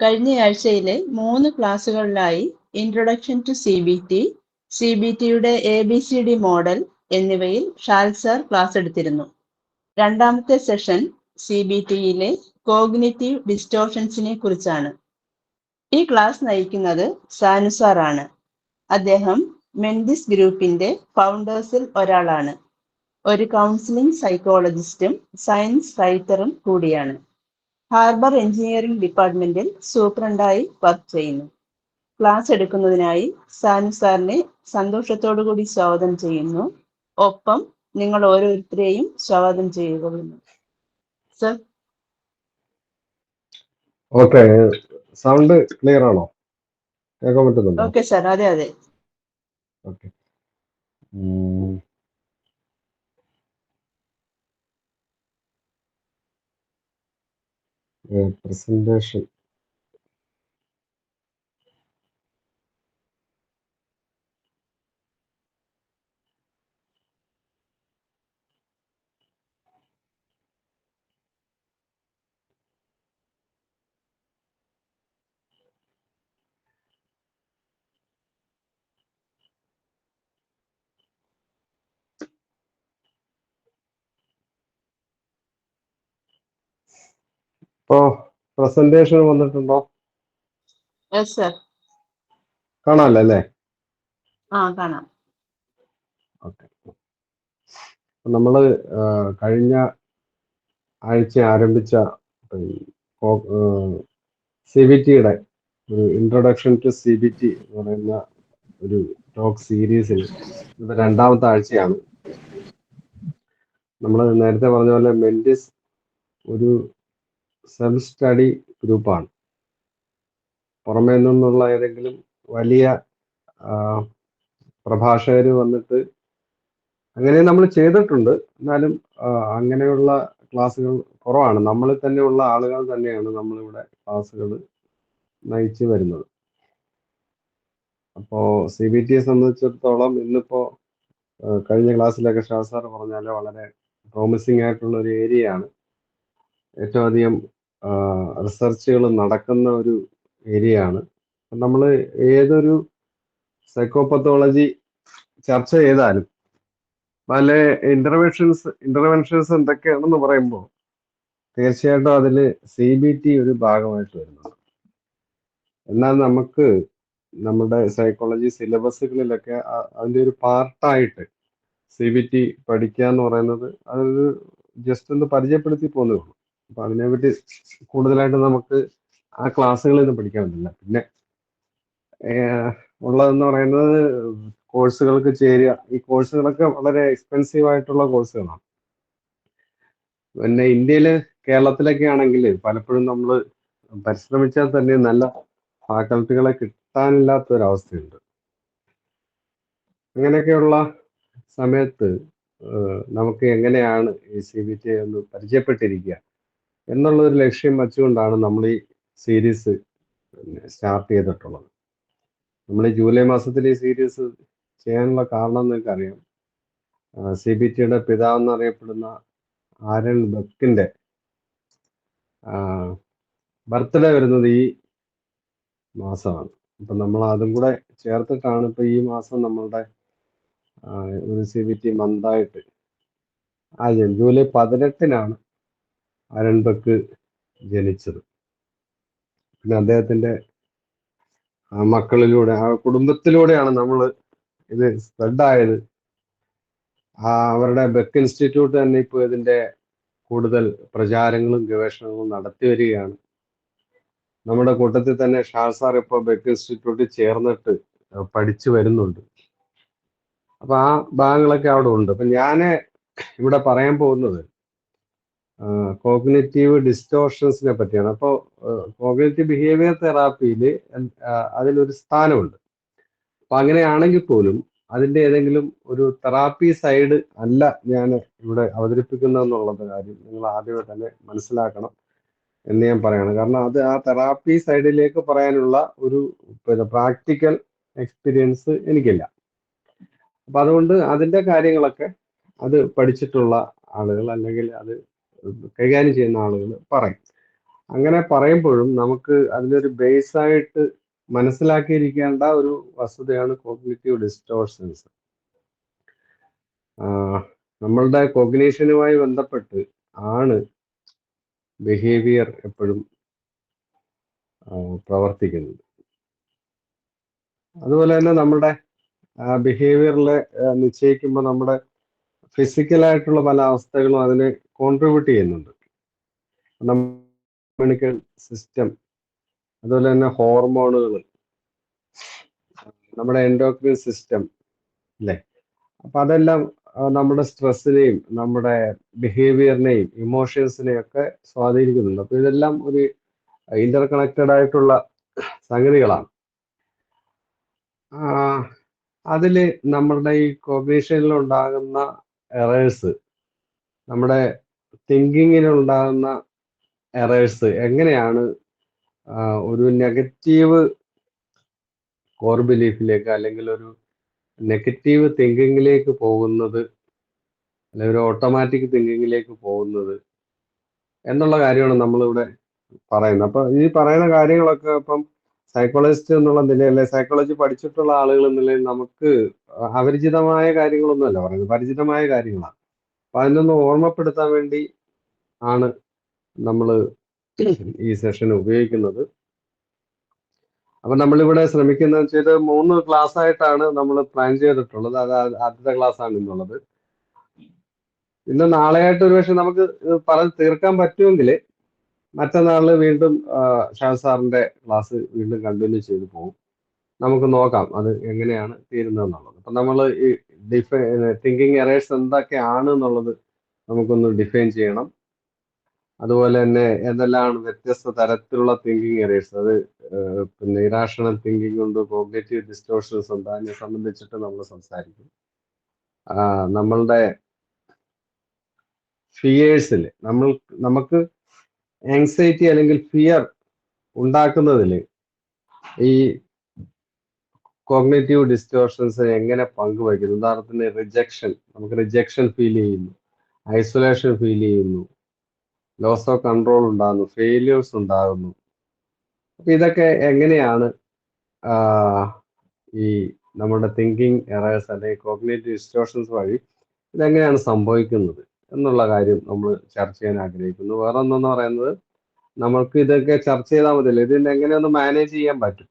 കഴിഞ്ഞയാഴ്ചയിലെ 3 ക്ലാസുകളിലായി introduction to CBT, CBTയുടെ ABCD model എന്നിവയിൽ ഷാൽ സർ ക്ലാസ് എടുത്തിരുന്നു. രണ്ടാമത്തെ സെഷൻ CBTയിലെ കോഗ്നിറ്റീവ് ഡിസ്റ്റോർഷൻസിനെ കുറിച്ചാണ്. ഈ ക്ലാസ് നയിക്കുന്നത് സാനു സാറാണ്. അദ്ദേഹം മെൻഡിസ് ഗ്രൂപ്പിന്റെ ഫൗണ്ടേഴ്സിൽ ഒരാളാണ്. ഒരു കൗൺസിലിംഗ് സൈക്കോളജിസ്റ്റും സയൻസ് റൈറ്ററും കൂടിയാണ്. ഹാർബർ എഞ്ചിനീയറിംഗ് ഡിപ്പാർട്ട്മെന്റിൽ സൂപ്രണ്ടായി വർക്ക് ചെയ്യുന്നു. ക്ലാസ് എടുക്കുന്നതിനായി സാനു സാറിനെ സന്തോഷത്തോടുകൂടി സ്വാഗതം ചെയ്യുന്നു. ഒപ്പം നിങ്ങൾ ഓരോരുത്തരെയും സ്വാഗതം ചെയ്യുന്നു. സർ. ഓക്കെ, സൗണ്ട് ക്ലിയർ ആണോ? കേൾക്കാൻ പറ്റുന്നുണ്ടോ? ഓക്കെ സർ, അതെ. ഓക്കെ. പ്രസന്റേഷൻ പ്രസന്റേഷൻ വന്നിട്ടുണ്ടോ? Yes sir. കാണാമല്ലോ അല്ലേ? കാണാം. ഓക്കെ. നമ്മള് കഴിഞ്ഞ ആഴ്ച ആരംഭിച്ച CBTയുടെ ഒരു ഇൻട്രൊഡക്ഷൻ ടു CBT എന്ന് പറയുന്ന ഒരു ടോക്ക് സീരീസിൽ ഇത് രണ്ടാമത്തെ ആഴ്ചയാണ്. നമ്മൾ നേരത്തെ പറഞ്ഞ പോലെ മെൻഡിസ് ഒരു സെൽഫ് സ്റ്റഡി ഗ്രൂപ്പാണ്. പുറമേ നിന്നുള്ള ഏതെങ്കിലും വലിയ പ്രഭാഷകർ വന്നിട്ട് അങ്ങനെ നമ്മൾ ചെയ്തിട്ടുണ്ട്. എന്നാലും അങ്ങനെയുള്ള ക്ലാസ്സുകൾ കുറവാണ്. നമ്മളിൽ തന്നെയുള്ള ആളുകൾ തന്നെയാണ് നമ്മളിവിടെ ക്ലാസ്സുകൾ നയിച്ചു വരുന്നത്. അപ്പോൾ CBTയെ സംബന്ധിച്ചിടത്തോളം ഇന്നിപ്പോൾ കഴിഞ്ഞ ക്ലാസ്സിലൊക്കെ ഷാ സാർ പറഞ്ഞാൽ വളരെ പ്രോമിസിങ് ആയിട്ടുള്ള ഒരു ഏരിയയാണ്. ഏറ്റവും അധികം റിസർച്ചുകൾ നടക്കുന്ന ഒരു ഏരിയയാണ്. നമ്മൾ ഏതൊരു സൈക്കോപത്തോളജി ചർച്ച ചെയ്താലും പല ഇന്റർവെൻഷൻസ് എന്തൊക്കെയാണെന്ന് പറയുമ്പോൾ തീർച്ചയായിട്ടും അതിൽ CBT ഒരു ഭാഗമായിട്ട് വരുന്നുണ്ട്. എന്നാൽ നമുക്ക് നമ്മുടെ സൈക്കോളജി സിലബസുകളിലൊക്കെ അതിൻ്റെ ഒരു പാർട്ടായിട്ട് CBT പഠിക്കുക എന്ന് പറയുന്നത് അതൊരു ജസ്റ്റ് ഒന്ന് പരിചയപ്പെടുത്തി പോകുന്നേ ഉള്ളൂ. അപ്പൊ അതിനെപ്പറ്റി കൂടുതലായിട്ട് നമുക്ക് ആ ക്ലാസ്സുകളിൽ നിന്ന് പഠിക്കാൻ പറ്റില്ല. പിന്നെ ഉള്ളതെന്ന് പറയുന്നത് കോഴ്സുകൾക്ക് ചേരുക. ഈ കോഴ്സുകളൊക്കെ വളരെ എക്സ്പെൻസീവ് ആയിട്ടുള്ള കോഴ്സുകളാണ്. പിന്നെ ഇന്ത്യയില് കേരളത്തിലൊക്കെ ആണെങ്കിൽ പലപ്പോഴും നമ്മൾ പരിശ്രമിച്ചാൽ തന്നെ നല്ല ഫാക്കൽറ്റികളെ കിട്ടാനില്ലാത്ത ഒരവസ്ഥയുണ്ട്. അങ്ങനെയൊക്കെയുള്ള സമയത്ത് നമുക്ക് എങ്ങനെയാണ് ഈ CBT ഒന്ന് പരിചയപ്പെട്ടിരിക്കുക എന്നുള്ളൊരു ലക്ഷ്യം വെച്ചുകൊണ്ടാണ് നമ്മൾ ഈ സീരീസ് സ്റ്റാർട്ട് ചെയ്തിട്ടുള്ളത്. നമ്മൾ ഈ ജൂലൈ മാസത്തിൽ ഈ സീരീസ് ചെയ്യാനുള്ള കാരണം നിങ്ങൾക്ക് അറിയാം. CBTയുടെ പിതാവെന്നറിയപ്പെടുന്ന ആരൺ ബക്കിന്റെ ബർത്ത്ഡേ വരുന്നത് ഈ മാസമാണ്. അപ്പൊ നമ്മൾ അതും കൂടെ ചേർത്തിട്ടാണ് ഇപ്പൊ ഈ മാസം നമ്മളുടെ ഒരു CBT മന്തായിട്ട് ജൂലൈ 18-നാണ് ആരൺ ബക്ക് ജനിച്ചത്. പിന്നെ അദ്ദേഹത്തിന്റെ മക്കളിലൂടെ കുടുംബത്തിലൂടെയാണ് നമ്മൾ ഇത് സ്പ്രെഡായത്. അവരുടെ ബക്ക് ഇൻസ്റ്റിറ്റ്യൂട്ട് തന്നെ ഇപ്പോൾ ഇതിന്റെ കൂടുതൽ പ്രചാരങ്ങളും ഗവേഷണങ്ങളും നടത്തി വരികയാണ്. നമ്മുടെ കൂട്ടത്തിൽ തന്നെ ഷാ സാർ ഇപ്പോൾ ബക്ക് ഇൻസ്റ്റിറ്റ്യൂട്ടിൽ ചേർന്നിട്ട് പഠിച്ചു വരുന്നുണ്ട്. അപ്പൊ ആ ഭാഗങ്ങളൊക്കെ അവിടെ ഉണ്ട്. അപ്പൊ ഞാൻ ഇവിടെ പറയാൻ പോകുന്നത് കോഗ്നിറ്റീവ് ഡിസ്റ്റോർഷൻസിനെ പറ്റിയാണ്. അപ്പോൾ കോഗ്നിറ്റീവ് ബിഹേവിയർ തെറാപ്പിയിൽ അതിലൊരു സ്ഥാനമുണ്ട്. അപ്പൊ അങ്ങനെയാണെങ്കിൽ പോലും അതിന്റെ ഏതെങ്കിലും ഒരു തെറാപ്പി സൈഡ് അല്ല ഞാൻ ഇവിടെ അവതരിപ്പിക്കുന്നതെന്നുള്ളത് കാര്യം നിങ്ങൾ ആദ്യമേ തന്നെ മനസ്സിലാക്കണം എന്ന് ഞാൻ പറയണം. കാരണം അത് ആ തെറാപ്പി സൈഡിലേക്ക് പറയാനുള്ള ഒരു പ്രാക്ടിക്കൽ എക്സ്പീരിയൻസ് എനിക്കില്ല. അപ്പൊ അതുകൊണ്ട് അതിന്റെ കാര്യങ്ങളൊക്കെ അത് പഠിച്ചിട്ടുള്ള ആളുകൾ അല്ലെങ്കിൽ അത് കൈകാര്യം ചെയ്യുന്ന ആളുകൾ പറയും. അങ്ങനെ പറയുമ്പോഴും നമുക്ക് അതിലൊരു ബേസ് ആയിട്ട് മനസ്സിലാക്കിയിരിക്കേണ്ട ഒരു വസ്തുതയാണ് കോഗ്നിറ്റീവ് ഡിസ്റ്റോർഷൻസ്. നമ്മളുടെ കോഗ്നീഷനുമായി ബന്ധപ്പെട്ട് ആണ് ബിഹേവിയർ എപ്പോഴും പ്രവർത്തിക്കുന്നത്. അതുപോലെ തന്നെ നമ്മുടെ ബിഹേവിയറിലെ നിശ്ചയിക്കുമ്പോൾ നമ്മുടെ ഫിസിക്കലായിട്ടുള്ള പല അവസ്ഥകളും അതിനെ കോൺട്രിബ്യൂട്ട് ചെയ്യുന്നുണ്ട്. കമ്മ്യൂണിക്കൽ സിസ്റ്റം, അതുപോലെ തന്നെ ഹോർമോണുകൾ, നമ്മുടെ എൻഡോക്രിൻ സിസ്റ്റം അല്ലേ? അപ്പൊ അതെല്ലാം നമ്മുടെ സ്ട്രെസ്സിനെയും നമ്മുടെ ബിഹേവിയറിനെയും ഇമോഷൻസിനെയും ഒക്കെ സ്വാധീനിക്കുന്നുണ്ട്. അപ്പൊ ഇതെല്ലാം ഒരു ഇന്റർ കണക്റ്റഡ് ആയിട്ടുള്ള സംഗതികളാണ്. അതില് നമ്മളുടെ ഈ കോഗ്നീഷനിൽ ഉണ്ടാകുന്ന എറേഴ്സ്, നമ്മുടെ തിങ്കിങ്ങിനുണ്ടാകുന്ന എറേഴ്സ് എങ്ങനെയാണ് ഒരു നെഗറ്റീവ് കോർ ബിലീഫിലേക്ക് അല്ലെങ്കിൽ ഒരു നെഗറ്റീവ് തിങ്കിങ്ങിലേക്ക് പോകുന്നത്, അല്ലെങ്കിൽ ഒരു ഓട്ടോമാറ്റിക് തിങ്കിങ്ങിലേക്ക് പോകുന്നത് എന്നുള്ള കാര്യമാണ് നമ്മളിവിടെ പറയുന്നത്. അപ്പൊ ഈ പറയുന്ന കാര്യങ്ങളൊക്കെ ഇപ്പം സൈക്കോളജിസ്റ്റ് എന്നുള്ള നിലയിൽ, അല്ലെ സൈക്കോളജി പഠിച്ചിട്ടുള്ള ആളുകൾ എന്ന നിലയിൽ നമുക്ക് അപരിചിതമായ കാര്യങ്ങളൊന്നുമല്ല പറയുന്നത്, പരിചിതമായ കാര്യങ്ങളാണ്. അപ്പൊ അതിനൊന്ന് ഓർമ്മപ്പെടുത്താൻ വേണ്ടി ആണ് നമ്മൾ ഈ സെഷൻ ഉപയോഗിക്കുന്നത്. അപ്പൊ നമ്മളിവിടെ ശ്രമിക്കുന്നത് വെച്ചാൽ 3 ക്ലാസ് ആയിട്ടാണ് നമ്മൾ പ്ലാൻ ചെയ്തിട്ടുള്ളത്. അത് ആദ്യത്തെ ക്ലാസ് ആണ് ഇന്നുള്ളത്. ഇന്ന് നാളെയായിട്ട് ഒരുപക്ഷെ നമുക്ക് പറഞ്ഞ് തീർക്കാൻ പറ്റുമെങ്കിൽ മറ്റന്നാള് വീണ്ടും ഷാജ് സാറിന്റെ ക്ലാസ് വീണ്ടും കണ്ടിന്യൂ ചെയ്ത് പോകും. നമുക്ക് നോക്കാം അത് എങ്ങനെയാണ് തീരുന്നതെന്നുള്ളത്. അപ്പൊ നമ്മൾ ഈ തിങ്കിങ് എറേഴ്സ് എന്തൊക്കെയാണ് എന്നുള്ളത് നമുക്കൊന്ന് ഡിഫൈൻ ചെയ്യണം. അതുപോലെ തന്നെ എന്തെല്ലാം വ്യത്യസ്ത തരത്തിലുള്ള തിങ്കിങ് എറേഴ്സ്, അത് പിന്നെ ഇറാഷണൽ തിങ്കിങ് ഉണ്ട്, കോഗ്നിറ്റീവ് ഡിസ്റ്റോർഷൻസ് ഉണ്ട്, അതിനെ സംബന്ധിച്ചിട്ട് നമ്മൾ സംസാരിക്കും. നമ്മളുടെ ഫിയേഴ്സിൽ നമുക്ക് ആങ്സൈറ്റി അല്ലെങ്കിൽ ഫിയർ ഉണ്ടാക്കുന്നതിൽ ഈ കോഗ്നിറ്റീവ് ഡിസ്റ്റോർഷൻസ് എങ്ങനെ പങ്കുവയ്ക്കുന്നു. ഉദാഹരണത്തിന് റിജക്ഷൻ, നമുക്ക് റിജക്ഷൻ ഫീൽ ചെയ്യുന്നു, ഐസൊലേഷൻ ഫീൽ ചെയ്യുന്നു, ലോസ് ഓഫ് കൺട്രോൾ ഉണ്ടാകുന്നു, ഫെയിലിയേഴ്സ് ഉണ്ടാകുന്നു. അപ്പൊ ഇതൊക്കെ എങ്ങനെയാണ് ഈ നമ്മുടെ തിങ്കിങ് എറേഴ്സ് അല്ലെങ്കിൽ കോഗ്നിറ്റീവ് ഡിസ്റ്റോർഷൻസ് വഴി ഇതെങ്ങനെയാണ് സംഭവിക്കുന്നത് എന്നുള്ള കാര്യം നമ്മൾ ചർച്ച ചെയ്യാൻ ആഗ്രഹിക്കുന്നു. വേറെ ഒന്നെന്ന് പറയുന്നത്, നമ്മൾക്ക് ഇതൊക്കെ ചർച്ച ചെയ്താൽ മതിയല്ലോ, ഇതിനെ എങ്ങനെയൊന്ന് മാനേജ് ചെയ്യാൻ പറ്റും,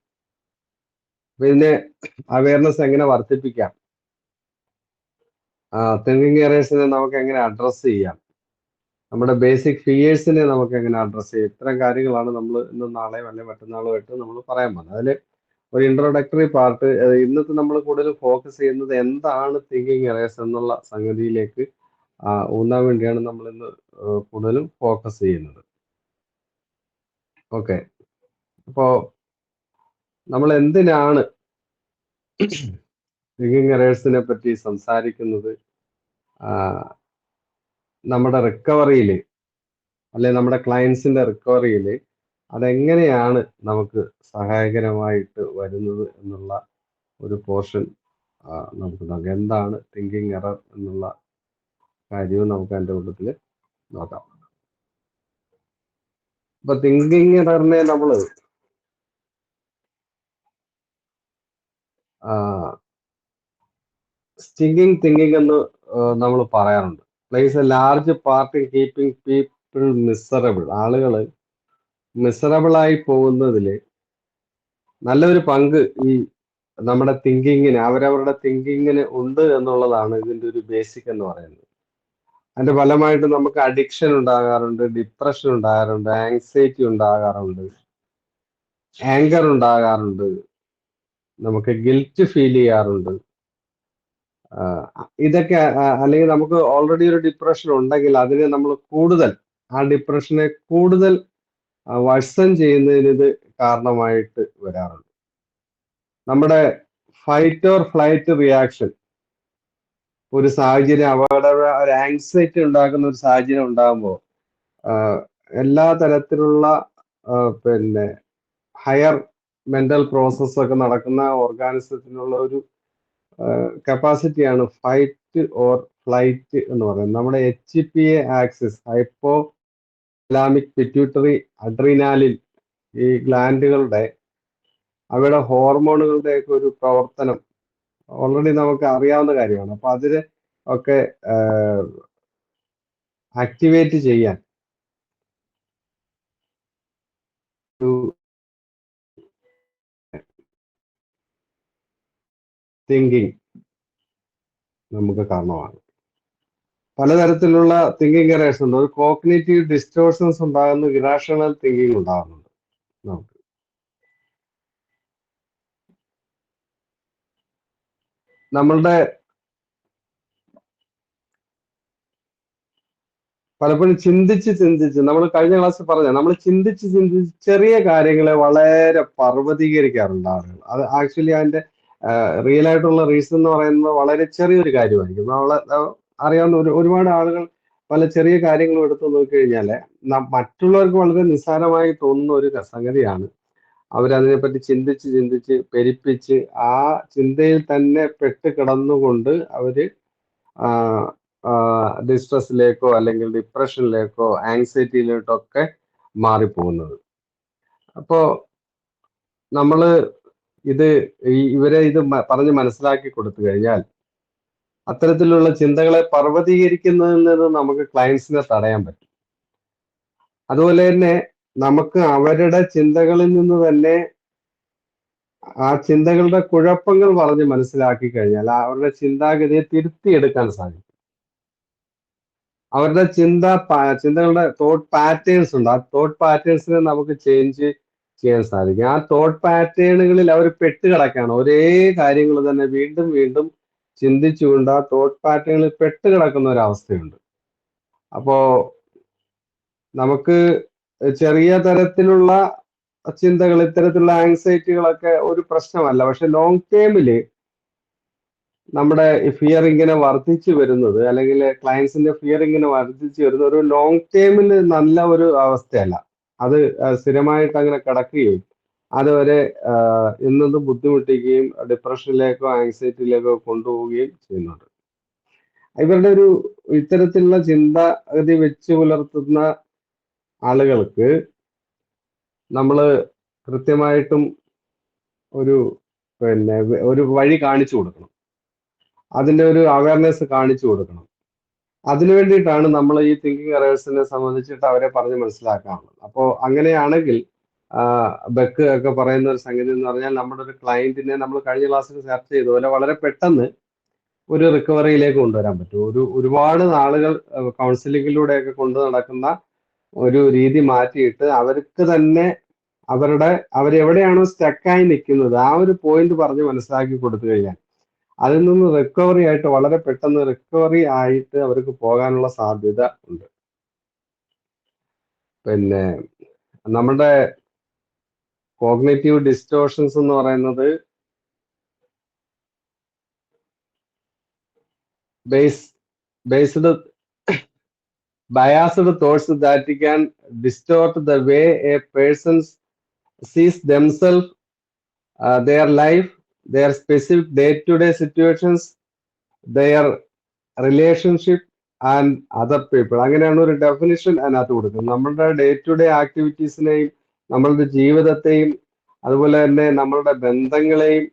ഇതിന്റെ അവയർനെസ് എങ്ങനെ വർദ്ധിപ്പിക്കാം, തിങ്കിങ് എറേഴ്സിനെ നമുക്ക് എങ്ങനെ അഡ്രസ്സ് ചെയ്യാം, നമ്മുടെ ബേസിക് ഫിയേഴ്സിനെ നമുക്ക് എങ്ങനെ അഡ്രസ്സ് ചെയ്യാം. ഇത്തരം കാര്യങ്ങളാണ് നമ്മൾ ഇന്ന് നാളെയും അല്ലെങ്കിൽ മറ്റന്നാളുമായിട്ട് നമ്മൾ പറയാൻ പോകുന്നത്. അതിൽ ഒരു ഇൻട്രോഡക്ടറി പാർട്ട്, ഇന്നത്തെ നമ്മൾ കൂടുതൽ ഫോക്കസ് ചെയ്യുന്നത് എന്താണ് തിങ്കിങ് എറേഴ്സ് എന്നുള്ള സംഗതിയിലേക്ക് ഊന്നാൻ വേണ്ടിയാണ് നമ്മൾ ഇന്ന് കൂടുതലും ഫോക്കസ് ചെയ്യുന്നത്. ഓക്കെ, അപ്പോ നമ്മൾ എന്തിനാണ് തിങ്കിങ് എറേഴ്സിനെ പറ്റി സംസാരിക്കുന്നത്? നമ്മുടെ റിക്കവറിയിൽ, അല്ലെ നമ്മുടെ ക്ലയൻസിന്റെ റിക്കവറിയിൽ അതെങ്ങനെയാണ് നമുക്ക് സഹായകരമായിട്ട് വരുന്നത് എന്നുള്ള ഒരു പോർഷൻ നമുക്ക് നോക്കാം. എന്താണ് തിങ്കിങ് എറർ എന്നുള്ള കാര്യവും നമുക്ക് അതിൻ്റെ കൂട്ടത്തിൽ നോക്കാം. അപ്പൊ തിങ്കിങ് എററിനെ നമ്മൾ സ്റ്റിങ്കിങ് തിങ്കിങ് എന്ന് നമ്മൾ പറയാറുണ്ട്. Place A large part in keeping people miserable. ആളുകൾ മിസറബിൾ ആയി പോകുന്നതിൽ നല്ലൊരു പങ്ക് ഈ നമ്മുടെ തിങ്കിങ്ങിന്, അവരവരുടെ തിങ്കിങ്ങിന് ഉണ്ട് എന്നുള്ളതാണ് ഇതിന്റെ ഒരു ബേസിക് എന്ന് പറയുന്നത്. അതിന്റെ ഫലമായിട്ട് നമുക്ക് അഡിക്ഷൻ ഉണ്ടാകാറുണ്ട്, ഡിപ്രഷൻ ഉണ്ടാകാറുണ്ട്, ആങ്സൈറ്റി ഉണ്ടാകാറുണ്ട്, ആങ്കർ ഉണ്ടാകാറുണ്ട്, നമുക്ക് ഗിൽറ്റ് ഫീൽ ചെയ്യാറുണ്ട്. ഇതൊക്കെ അല്ലെങ്കിൽ നമുക്ക് ഓൾറെഡി ഒരു ഡിപ്രഷൻ ഉണ്ടെങ്കിൽ അതിനെ നമ്മൾ കൂടുതൽ, ആ ഡിപ്രഷനെ കൂടുതൽ വർഷം ചെയ്യുന്നതിന് ഇത് കാരണമായിട്ട് വരാറുണ്ട്. നമ്മുടെ ഫൈറ്റ് ഓർ ഫ്ലൈറ്റ് റിയാക്ഷൻ, ഒരു സാഹചര്യം, ഒരു ആങ്സൈറ്റി ഉണ്ടാക്കുന്ന ഒരു സാഹചര്യം ഉണ്ടാകുമ്പോൾ എല്ലാ തരത്തിലുള്ള പിന്നെ ഹയർ മെന്റൽ പ്രോസസ് ഒക്കെ നടക്കുന്ന ഓർഗാനിസത്തിനുള്ള ഒരു കപ്പാസിറ്റിയാണ് ഫൈറ്റ് ഓർ ഫ്ലൈറ്റ് എന്ന് പറയുന്നത്. നമ്മുടെ HPA axis, hypo thalamic pituitary adrenaline ഈ ഗ്ലാൻഡുകളുടെ അവയുടെ ഹോർമോണുകളുടെ ഒക്കെ ഒരു പ്രവർത്തനം ഓൾറെഡി നമുക്ക് അറിയാവുന്ന കാര്യമാണ്. അപ്പൊ അതിന് ഒക്കെ ആക്ടിവേറ്റ് ചെയ്യാൻ ഒരു തിങ്കിങ് നമുക്ക് കാരണമാണ്. പലതരത്തിലുള്ള തിങ്കിങ് എറേഴ്സ് ഉണ്ട്. ഒരു കോഗ്നിറ്റീവ് ഡിസ്റ്റോർഷൻസ് ഉണ്ടാകുന്നു, ഇറാഷണൽ തിങ്കിങ് ഉണ്ടാകുന്നുണ്ട് നമുക്ക്. നമ്മളുടെ പലപ്പോഴും ചിന്തിച്ച് നമ്മൾ കഴിഞ്ഞ ക്ലാസ്സിൽ പറഞ്ഞ നമ്മൾ ചിന്തിച്ച് ചെറിയ കാര്യങ്ങളെ വളരെ പർവ്വതീകരിക്കാറുണ്ട് ആളുകൾ. അത് ആക്ച്വലി അതിന്റെ റിയൽ ആയിട്ടുള്ള റീസൺ എന്ന് പറയുന്നത് വളരെ ചെറിയൊരു കാര്യമായിരിക്കും. അറിയാവുന്ന ഒരുപാട് ആളുകൾ പല ചെറിയ കാര്യങ്ങളും എടുത്തു നോക്കിക്കഴിഞ്ഞാല് മറ്റുള്ളവർക്ക് വളരെ നിസ്സാരമായി തോന്നുന്ന ഒരു സംഗതിയാണ്. അവരതിനെപ്പറ്റി ചിന്തിച്ച് പെരുപ്പിച്ച് ആ ചിന്തയിൽ തന്നെ പെട്ട് കിടന്നുകൊണ്ട് അവര് ഡിസ്ട്രസ്സിലേക്കോ അല്ലെങ്കിൽ ഡിപ്രഷനിലേക്കോ ആങ്സൈറ്റിയിലോട്ടൊക്കെ മാറിപ്പോകുന്നത്. അപ്പോ നമ്മള് ഇവരെ ഇത് പറഞ്ഞ് മനസ്സിലാക്കി കൊടുത്തു കഴിഞ്ഞാൽ അത്തരത്തിലുള്ള ചിന്തകളെ പർവ്വതീകരിക്കുന്നതിൽ നിന്ന് നമുക്ക് ക്ലയൻസിനെ തടയാൻ പറ്റും. അതുപോലെ തന്നെ നമുക്ക് അവരുടെ ചിന്തകളിൽ നിന്ന് തന്നെ ആ ചിന്തകളുടെ കുഴപ്പങ്ങൾ പറഞ്ഞ് മനസ്സിലാക്കി കഴിഞ്ഞാൽ അവരുടെ ചിന്താഗതിയെ തിരുത്തിയെടുക്കാൻ സാധിക്കും. അവരുടെ ചിന്തകളുടെ തോട്ട് പാറ്റേൺസ് ഉണ്ട്. ആ തോട്ട് പാറ്റേൺസിനെ നമുക്ക് ചേഞ്ച് ചെയ്യാൻ സാധിക്കും. ആ തോട്ട് പാറ്റേണുകളിൽ അവർ പെട്ടുകിടക്കുകയാണ്. ഒരേ കാര്യങ്ങൾ തന്നെ വീണ്ടും വീണ്ടും ചിന്തിച്ചുകൊണ്ട് ആ തോട്ട് പാറ്റേണിൽ പെട്ടുകിടക്കുന്ന ഒരു അവസ്ഥയുണ്ട്. അപ്പോ നമുക്ക് ചെറിയ തരത്തിലുള്ള ചിന്തകൾ, ഇത്തരത്തിലുള്ള ആങ്സൈറ്റികളൊക്കെ ഒരു പ്രശ്നമല്ല. പക്ഷെ ലോങ് ടേമില് നമ്മുടെ ഫിയർ ഇങ്ങനെ വർദ്ധിച്ചു വരുന്നത്, അല്ലെങ്കിൽ ക്ലയൻസിന്റെ ഫിയർ ഇങ്ങനെ വർദ്ധിച്ചു വരുന്നത് ഒരു ലോങ് ടേമിൽ നല്ല ഒരു അവസ്ഥയല്ല. അത് സ്ഥിരമായിട്ട് അങ്ങനെ കിടക്കുകയും അതുവരെ എന്നത് ബുദ്ധിമുട്ടിക്കുകയും ഡിപ്രഷനിലേക്കോ ആങ്സൈറ്റിയിലേക്കോ കൊണ്ടുപോവുകയും ചെയ്യുന്നുണ്ട്. ഇവരുടെ ഇത്തരത്തിലുള്ള ചിന്താഗതി വെച്ച് പുലർത്തുന്ന ആളുകൾക്ക് നമ്മൾ കൃത്യമായിട്ടും ഒരു വഴി കാണിച്ചു കൊടുക്കണം. അതിന്റെ ഒരു അവയർനെസ് കാണിച്ചു കൊടുക്കണം. അതിനു വേണ്ടിയിട്ടാണ് നമ്മൾ ഈ തിങ്കിങ് എറേഴ്സിനെ സംബന്ധിച്ചിട്ട് അവരെ പറഞ്ഞ് മനസ്സിലാക്കാറുള്ളത്. അപ്പോൾ അങ്ങനെയാണെങ്കിൽ ബെക്ക് ഒക്കെ പറയുന്ന ഒരു സംഗതി എന്ന് പറഞ്ഞാൽ നമ്മുടെ ഒരു ക്ലയന്റിനെ നമ്മൾ കഴിഞ്ഞ ക്ലാസ്സിൽ ചർച്ച ചെയ്തതുപോലെ വളരെ പെട്ടെന്ന് ഒരു റിക്കവറിയിലേക്ക് കൊണ്ടുവരാൻ പറ്റും. ഒരുപാട് നാളുകൾ കൗൺസിലിങ്ങിലൂടെയൊക്കെ കൊണ്ടു നടക്കുന്ന ഒരു രീതി മാറ്റിയിട്ട് അവർക്ക് തന്നെ അവരെവിടെയാണോ സ്റ്റക്കായി നിൽക്കുന്നത് ആ ഒരു പോയിന്റ് പറഞ്ഞ് മനസ്സിലാക്കി കൊടുത്തു കഴിഞ്ഞാൽ അതിൽ നിന്ന് റിക്കവറി ആയിട്ട് വളരെ പെട്ടെന്ന് റിക്കവറി ആയിട്ട് അവർക്ക് പോകാനുള്ള സാധ്യത ഉണ്ട്. പിന്നെ നമ്മുടെ കോഗ്നേറ്റീവ് ഡിസ്റ്റോർഷൻസ് എന്ന് പറയുന്നത് biased thoughts that can distort the way a person sees themselves, their life, their specific day-to-day situations, their relationship and other people. അങ്ങനെയാണ് ഒരു ഡെഫിനിഷൻ അതിനകത്ത് കൊടുക്കുന്നത്. നമ്മളുടെ ഡേ ടു ഡേ ആക്ടിവിറ്റീസിനെയും നമ്മളുടെ ജീവിതത്തെയും അതുപോലെ തന്നെ നമ്മളുടെ ബന്ധങ്ങളെയും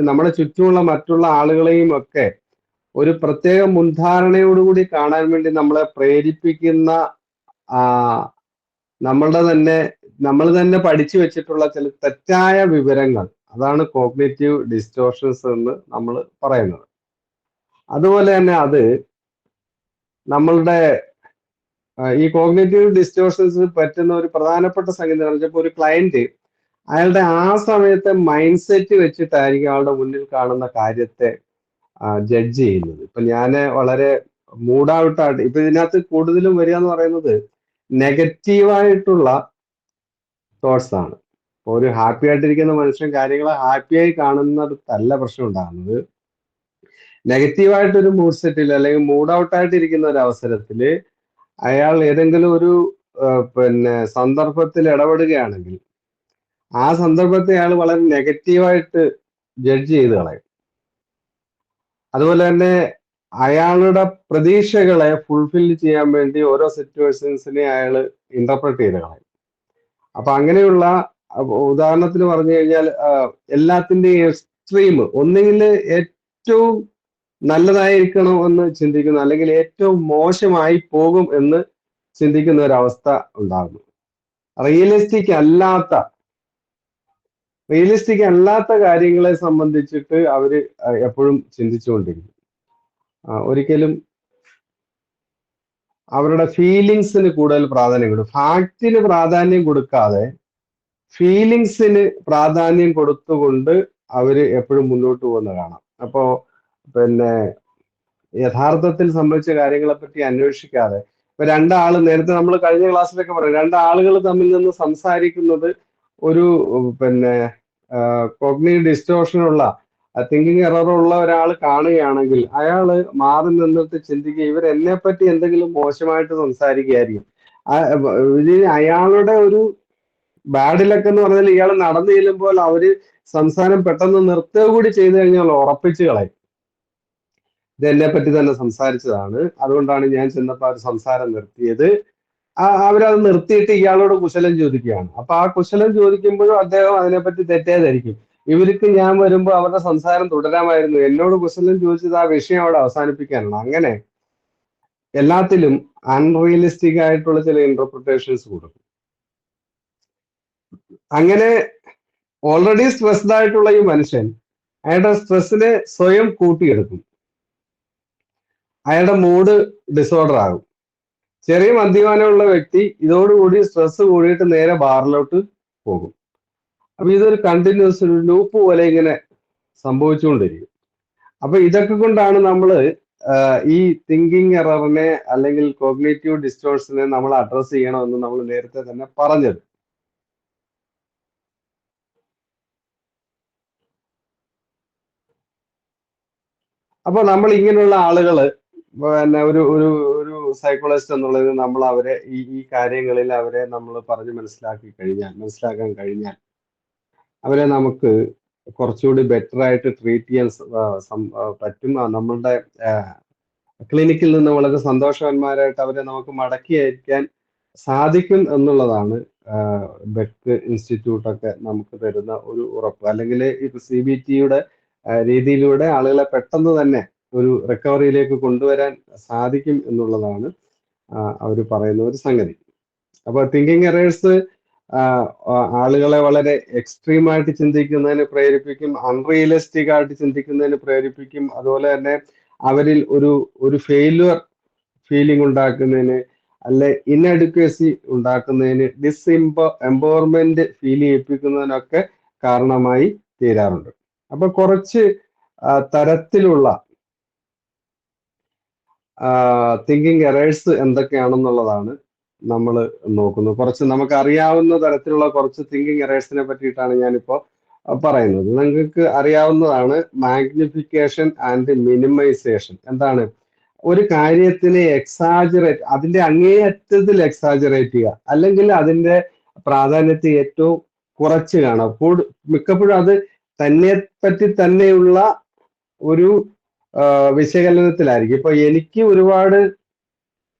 നമ്മുടെ ചുറ്റുമുള്ള മറ്റുള്ള ആളുകളെയും ഒക്കെ ഒരു പ്രത്യേക മുൻധാരണയോടുകൂടി കാണാൻ വേണ്ടി നമ്മളെ പ്രേരിപ്പിക്കുന്ന നമ്മൾ തന്നെ പഠിച്ചു വെച്ചിട്ടുള്ള ചില തെറ്റായ വിവരങ്ങൾ, അതാണ് കോഗ്നേറ്റീവ് ഡിസ്റ്റോർഷൻസ് എന്ന് നമ്മൾ പറയുന്നത്. അതുപോലെ തന്നെ അത് നമ്മളുടെ ഈ കോഗ്നേറ്റീവ് ഡിസ്റ്റോർഷൻസ് പറ്റുന്ന ഒരു പ്രധാനപ്പെട്ട സംഗതി എന്ന് പറഞ്ഞപ്പോൾ ഒരു ക്ലയന്റ് അയാളുടെ ആ സമയത്തെ മൈൻഡ് സെറ്റ് വെച്ചിട്ടായിരിക്കും അയാളുടെ മുന്നിൽ കാണുന്ന കാര്യത്തെ ജഡ്ജ് ചെയ്യുന്നത്. ഇപ്പൊ ഞാൻ വളരെ മൂഡ് ഔട്ടായിട്ട് ഇപ്പൊ ഇതിനകത്ത് കൂടുതലും വരിക എന്ന് പറയുന്നത് നെഗറ്റീവായിട്ടുള്ള തോട്ട്സ് ആണ്. ഒരു ഹാപ്പി ആയിട്ടിരിക്കുന്ന മനുഷ്യൻ കാര്യങ്ങളെ ഹാപ്പിയായി കാണുന്നിടത്തല്ല പ്രശ്നം ഉണ്ടാകുന്നത്. നെഗറ്റീവായിട്ടൊരു മൂഡ് സെറ്റിൽ അല്ലെങ്കിൽ മൂഡ് ഔട്ടായിട്ട് ഇരിക്കുന്ന ഒരു അവസരത്തിൽ അയാൾ ഏതെങ്കിലും ഒരു സന്ദർഭത്തിൽ ഇടപെടുകയാണെങ്കിൽ ആ സന്ദർഭത്തെ അയാൾ വളരെ നെഗറ്റീവായിട്ട് ജഡ്ജ് ചെയ്ത് കളയും. അതുപോലെ തന്നെ അയാളുടെ പ്രതീക്ഷകളെ ഫുൾഫിൽ ചെയ്യാൻ വേണ്ടി ഓരോ സിറ്റുവേഷൻസിനെ അയാൾ ഇന്റർപ്രറ്റ് ചെയ്ത് കളയും. അപ്പൊ അങ്ങനെയുള്ള ഉദാഹരണത്തിന് പറഞ്ഞു കഴിഞ്ഞാൽ എല്ലാത്തിന്റെയും എക്സ്ട്രീം ഒന്നുകിൽ ഏറ്റവും നല്ലതായിരിക്കണം എന്ന് ചിന്തിക്കുന്നു, അല്ലെങ്കിൽ ഏറ്റവും മോശമായി പോകും എന്ന് ചിന്തിക്കുന്ന ഒരു അവസ്ഥ ഉണ്ടാകുന്നു. റിയലിസ്റ്റിക് അല്ലാത്ത കാര്യങ്ങളെ സംബന്ധിച്ചിട്ട് അവര് എപ്പോഴും ചിന്തിച്ചുകൊണ്ടിരിക്കും. ഒരിക്കലും അവരുടെ ഫീലിങ്സിന് കൂടുതൽ പ്രാധാന്യം കൊടുക്കും. ഫാക്റ്റിന് പ്രാധാന്യം കൊടുക്കാതെ ഫീലിങ്സിന് പ്രാധാന്യം കൊടുത്തുകൊണ്ട് അവര് എപ്പോഴും മുന്നോട്ട് പോകുന്ന കാണാം. അപ്പോ പിന്നെ യഥാർത്ഥത്തിൽ സംഭവിച്ച കാര്യങ്ങളെ പറ്റി അന്വേഷിക്കാതെ ഇപ്പൊ രണ്ടാള്, നേരത്തെ നമ്മൾ കഴിഞ്ഞ ക്ലാസ്സിലൊക്കെ പറയും, രണ്ടാളുകൾ തമ്മിൽ നിന്ന് സംസാരിക്കുന്നത് ഒരു പിന്നെ കോഗ്നിറ്റീവ് ഡിസ്റ്റോർഷനുള്ള തിങ്കിങ് എററുള്ള ഒരാൾ കാണുകയാണെങ്കിൽ അയാള് മാറി നിന്നിട്ട് ചിന്തിക്കുക, ഇവർ എന്നെ പറ്റി എന്തെങ്കിലും മോശമായിട്ട് സംസാരിക്കുകയായിരിക്കും. അയാളുടെ ഒരു ബാഡ് ലക്ക് എന്ന് പറഞ്ഞാൽ ഇയാൾ നടന്നു ചെല്ലുമ്പോൾ അവര് സംസാരം പെട്ടെന്ന് നിർത്തുക കൂടി ചെയ്തു കഴിഞ്ഞാൽ ഉറപ്പിച്ചു കളയും, ഇത് എന്നെ പറ്റി തന്നെ സംസാരിച്ചതാണ്, അതുകൊണ്ടാണ് ഞാൻ ചെന്നപ്പോൾ അവർ സംസാരം നിർത്തിയത്. അവരത് നിർത്തിയിട്ട് ഇയാളോട് കുശലം ചോദിക്കുകയാണ്. അപ്പൊ ആ കുശലം ചോദിക്കുമ്പോഴും അദ്ദേഹം അതിനെപ്പറ്റി തെറ്റേ ധരിക്കും. ഇവർക്ക് ഞാൻ വരുമ്പോൾ അവരുടെ സംസാരം തുടരാമായിരുന്നു, എന്നോട് കുശലം ചോദിച്ചത് ആ വിഷയം അവിടെ അവസാനിപ്പിക്കാനാണ്. അങ്ങനെ എല്ലാത്തിലും അൺറിയലിസ്റ്റിക് ആയിട്ടുള്ള ചില ഇന്റർപ്രിട്ടേഷൻസ് കൊടുക്കും. അങ്ങനെ ഓൾറെഡി സ്ട്രെസ്ഡ് ആയിട്ടുള്ള ഈ മനുഷ്യൻ അയാളുടെ സ്ട്രെസ്സിനെ സ്വയം കൂട്ടിയെടുക്കും, അയാളുടെ മൂഡ് ഡിസോർഡർ ആകും. ചെറിയ മദ്യപാനമുള്ള വ്യക്തി ഇതോടുകൂടി സ്ട്രെസ് കൂടിയിട്ട് നേരെ ബാറിലോട്ട് പോകും. അപ്പൊ ഇതൊരു കണ്ടിന്യൂസ് ഒരു ലൂപ്പ് പോലെ ഇങ്ങനെ സംഭവിച്ചുകൊണ്ടിരിക്കും. അപ്പൊ ഇതൊക്കെ കൊണ്ടാണ് നമ്മൾ ഈ തിങ്കിങ് എററിനെ അല്ലെങ്കിൽ കോഗ്നേറ്റീവ് ഡിസ്റ്റോർഷനെ നമ്മൾ അഡ്രസ് ചെയ്യണമെന്ന് നമ്മൾ നേരത്തെ തന്നെ പറഞ്ഞത്. അപ്പൊ നമ്മൾ ഇങ്ങനെയുള്ള ആളുകള് പിന്നെ ഒരു ഒരു ഒരു സൈക്കോളജിസ്റ്റ് എന്നുള്ളത് നമ്മൾ അവരെ ഈ കാര്യങ്ങളിൽ അവരെ നമ്മൾ പറഞ്ഞ് മനസ്സിലാക്കാൻ കഴിഞ്ഞാൽ അവരെ നമുക്ക് കുറച്ചുകൂടി ബെറ്റർ ആയിട്ട് ട്രീറ്റ് ചെയ്യാൻ പറ്റും. നമ്മളുടെ ക്ലിനിക്കിൽ നിന്ന് വളരെ സന്തോഷവാന്മാരായിട്ട് അവരെ നമുക്ക് മടക്കി അയക്കാൻ സാധിക്കും എന്നുള്ളതാണ് ബെക്ക് ഇൻസ്റ്റിറ്റ്യൂട്ടൊക്കെ നമുക്ക് തരുന്ന ഒരു ഉറപ്പ്. അല്ലെങ്കിൽ ഇപ്പൊ CBTയുടെ രീതിയിലൂടെ ആളുകളെ പെട്ടെന്ന് തന്നെ ഒരു റിക്കവറിയിലേക്ക് കൊണ്ടുവരാൻ സാധിക്കും എന്നുള്ളതാണ് അവർ പറയുന്ന ഒരു സംഗതി. അപ്പൊ തിങ്കിങ് എറേഴ്സ് ആളുകളെ വളരെ എക്സ്ട്രീമായിട്ട് ചിന്തിക്കുന്നതിന് പ്രേരിപ്പിക്കും, അൺറിയലിസ്റ്റിക് ആയിട്ട് ചിന്തിക്കുന്നതിന് പ്രേരിപ്പിക്കും. അതുപോലെ തന്നെ അവരിൽ ഒരു ഫെയിലുവർ ഫീലിംഗ് ഉണ്ടാക്കുന്നതിന്, അല്ലെ ഇൻഅഡ്വക്കസി ഉണ്ടാക്കുന്നതിന്, എംപവർമെന്റ് ഫീൽ ചെയ്യിപ്പിക്കുന്നതിനൊക്കെ കാരണമായി തീരാറുണ്ട്. അപ്പൊ കുറച്ച് തരത്തിലുള്ള തിങ്കിങ് എറേഴ്സ് എന്തൊക്കെയാണെന്നുള്ളതാണ് നമ്മൾ നോക്കുന്നത്. കുറച്ച് നമുക്ക് അറിയാവുന്ന തരത്തിലുള്ള കുറച്ച് തിങ്കിങ് എറേഴ്സിനെ പറ്റിയിട്ടാണ് ഞാനിപ്പോ പറയുന്നത്. നിങ്ങൾക്ക് അറിയാവുന്നതാണ് മാഗ്നിഫിക്കേഷൻ ആൻഡ് മിനിമൈസേഷൻ. എന്താണ്? ഒരു കാര്യത്തിനെ അതിന്റെ അങ്ങേയറ്റത്തിൽ എക്സാജറേറ്റ് ചെയ്യുക, അല്ലെങ്കിൽ അതിന്റെ പ്രാധാന്യത്തെ ഏറ്റവും കുറച്ച് കാണുക. മിക്കപ്പോഴും അത് തന്നെ പറ്റി തന്നെയുള്ള ഒരു വിശകലനത്തിലായിരിക്കും. ഇപ്പൊ എനിക്ക് ഒരുപാട്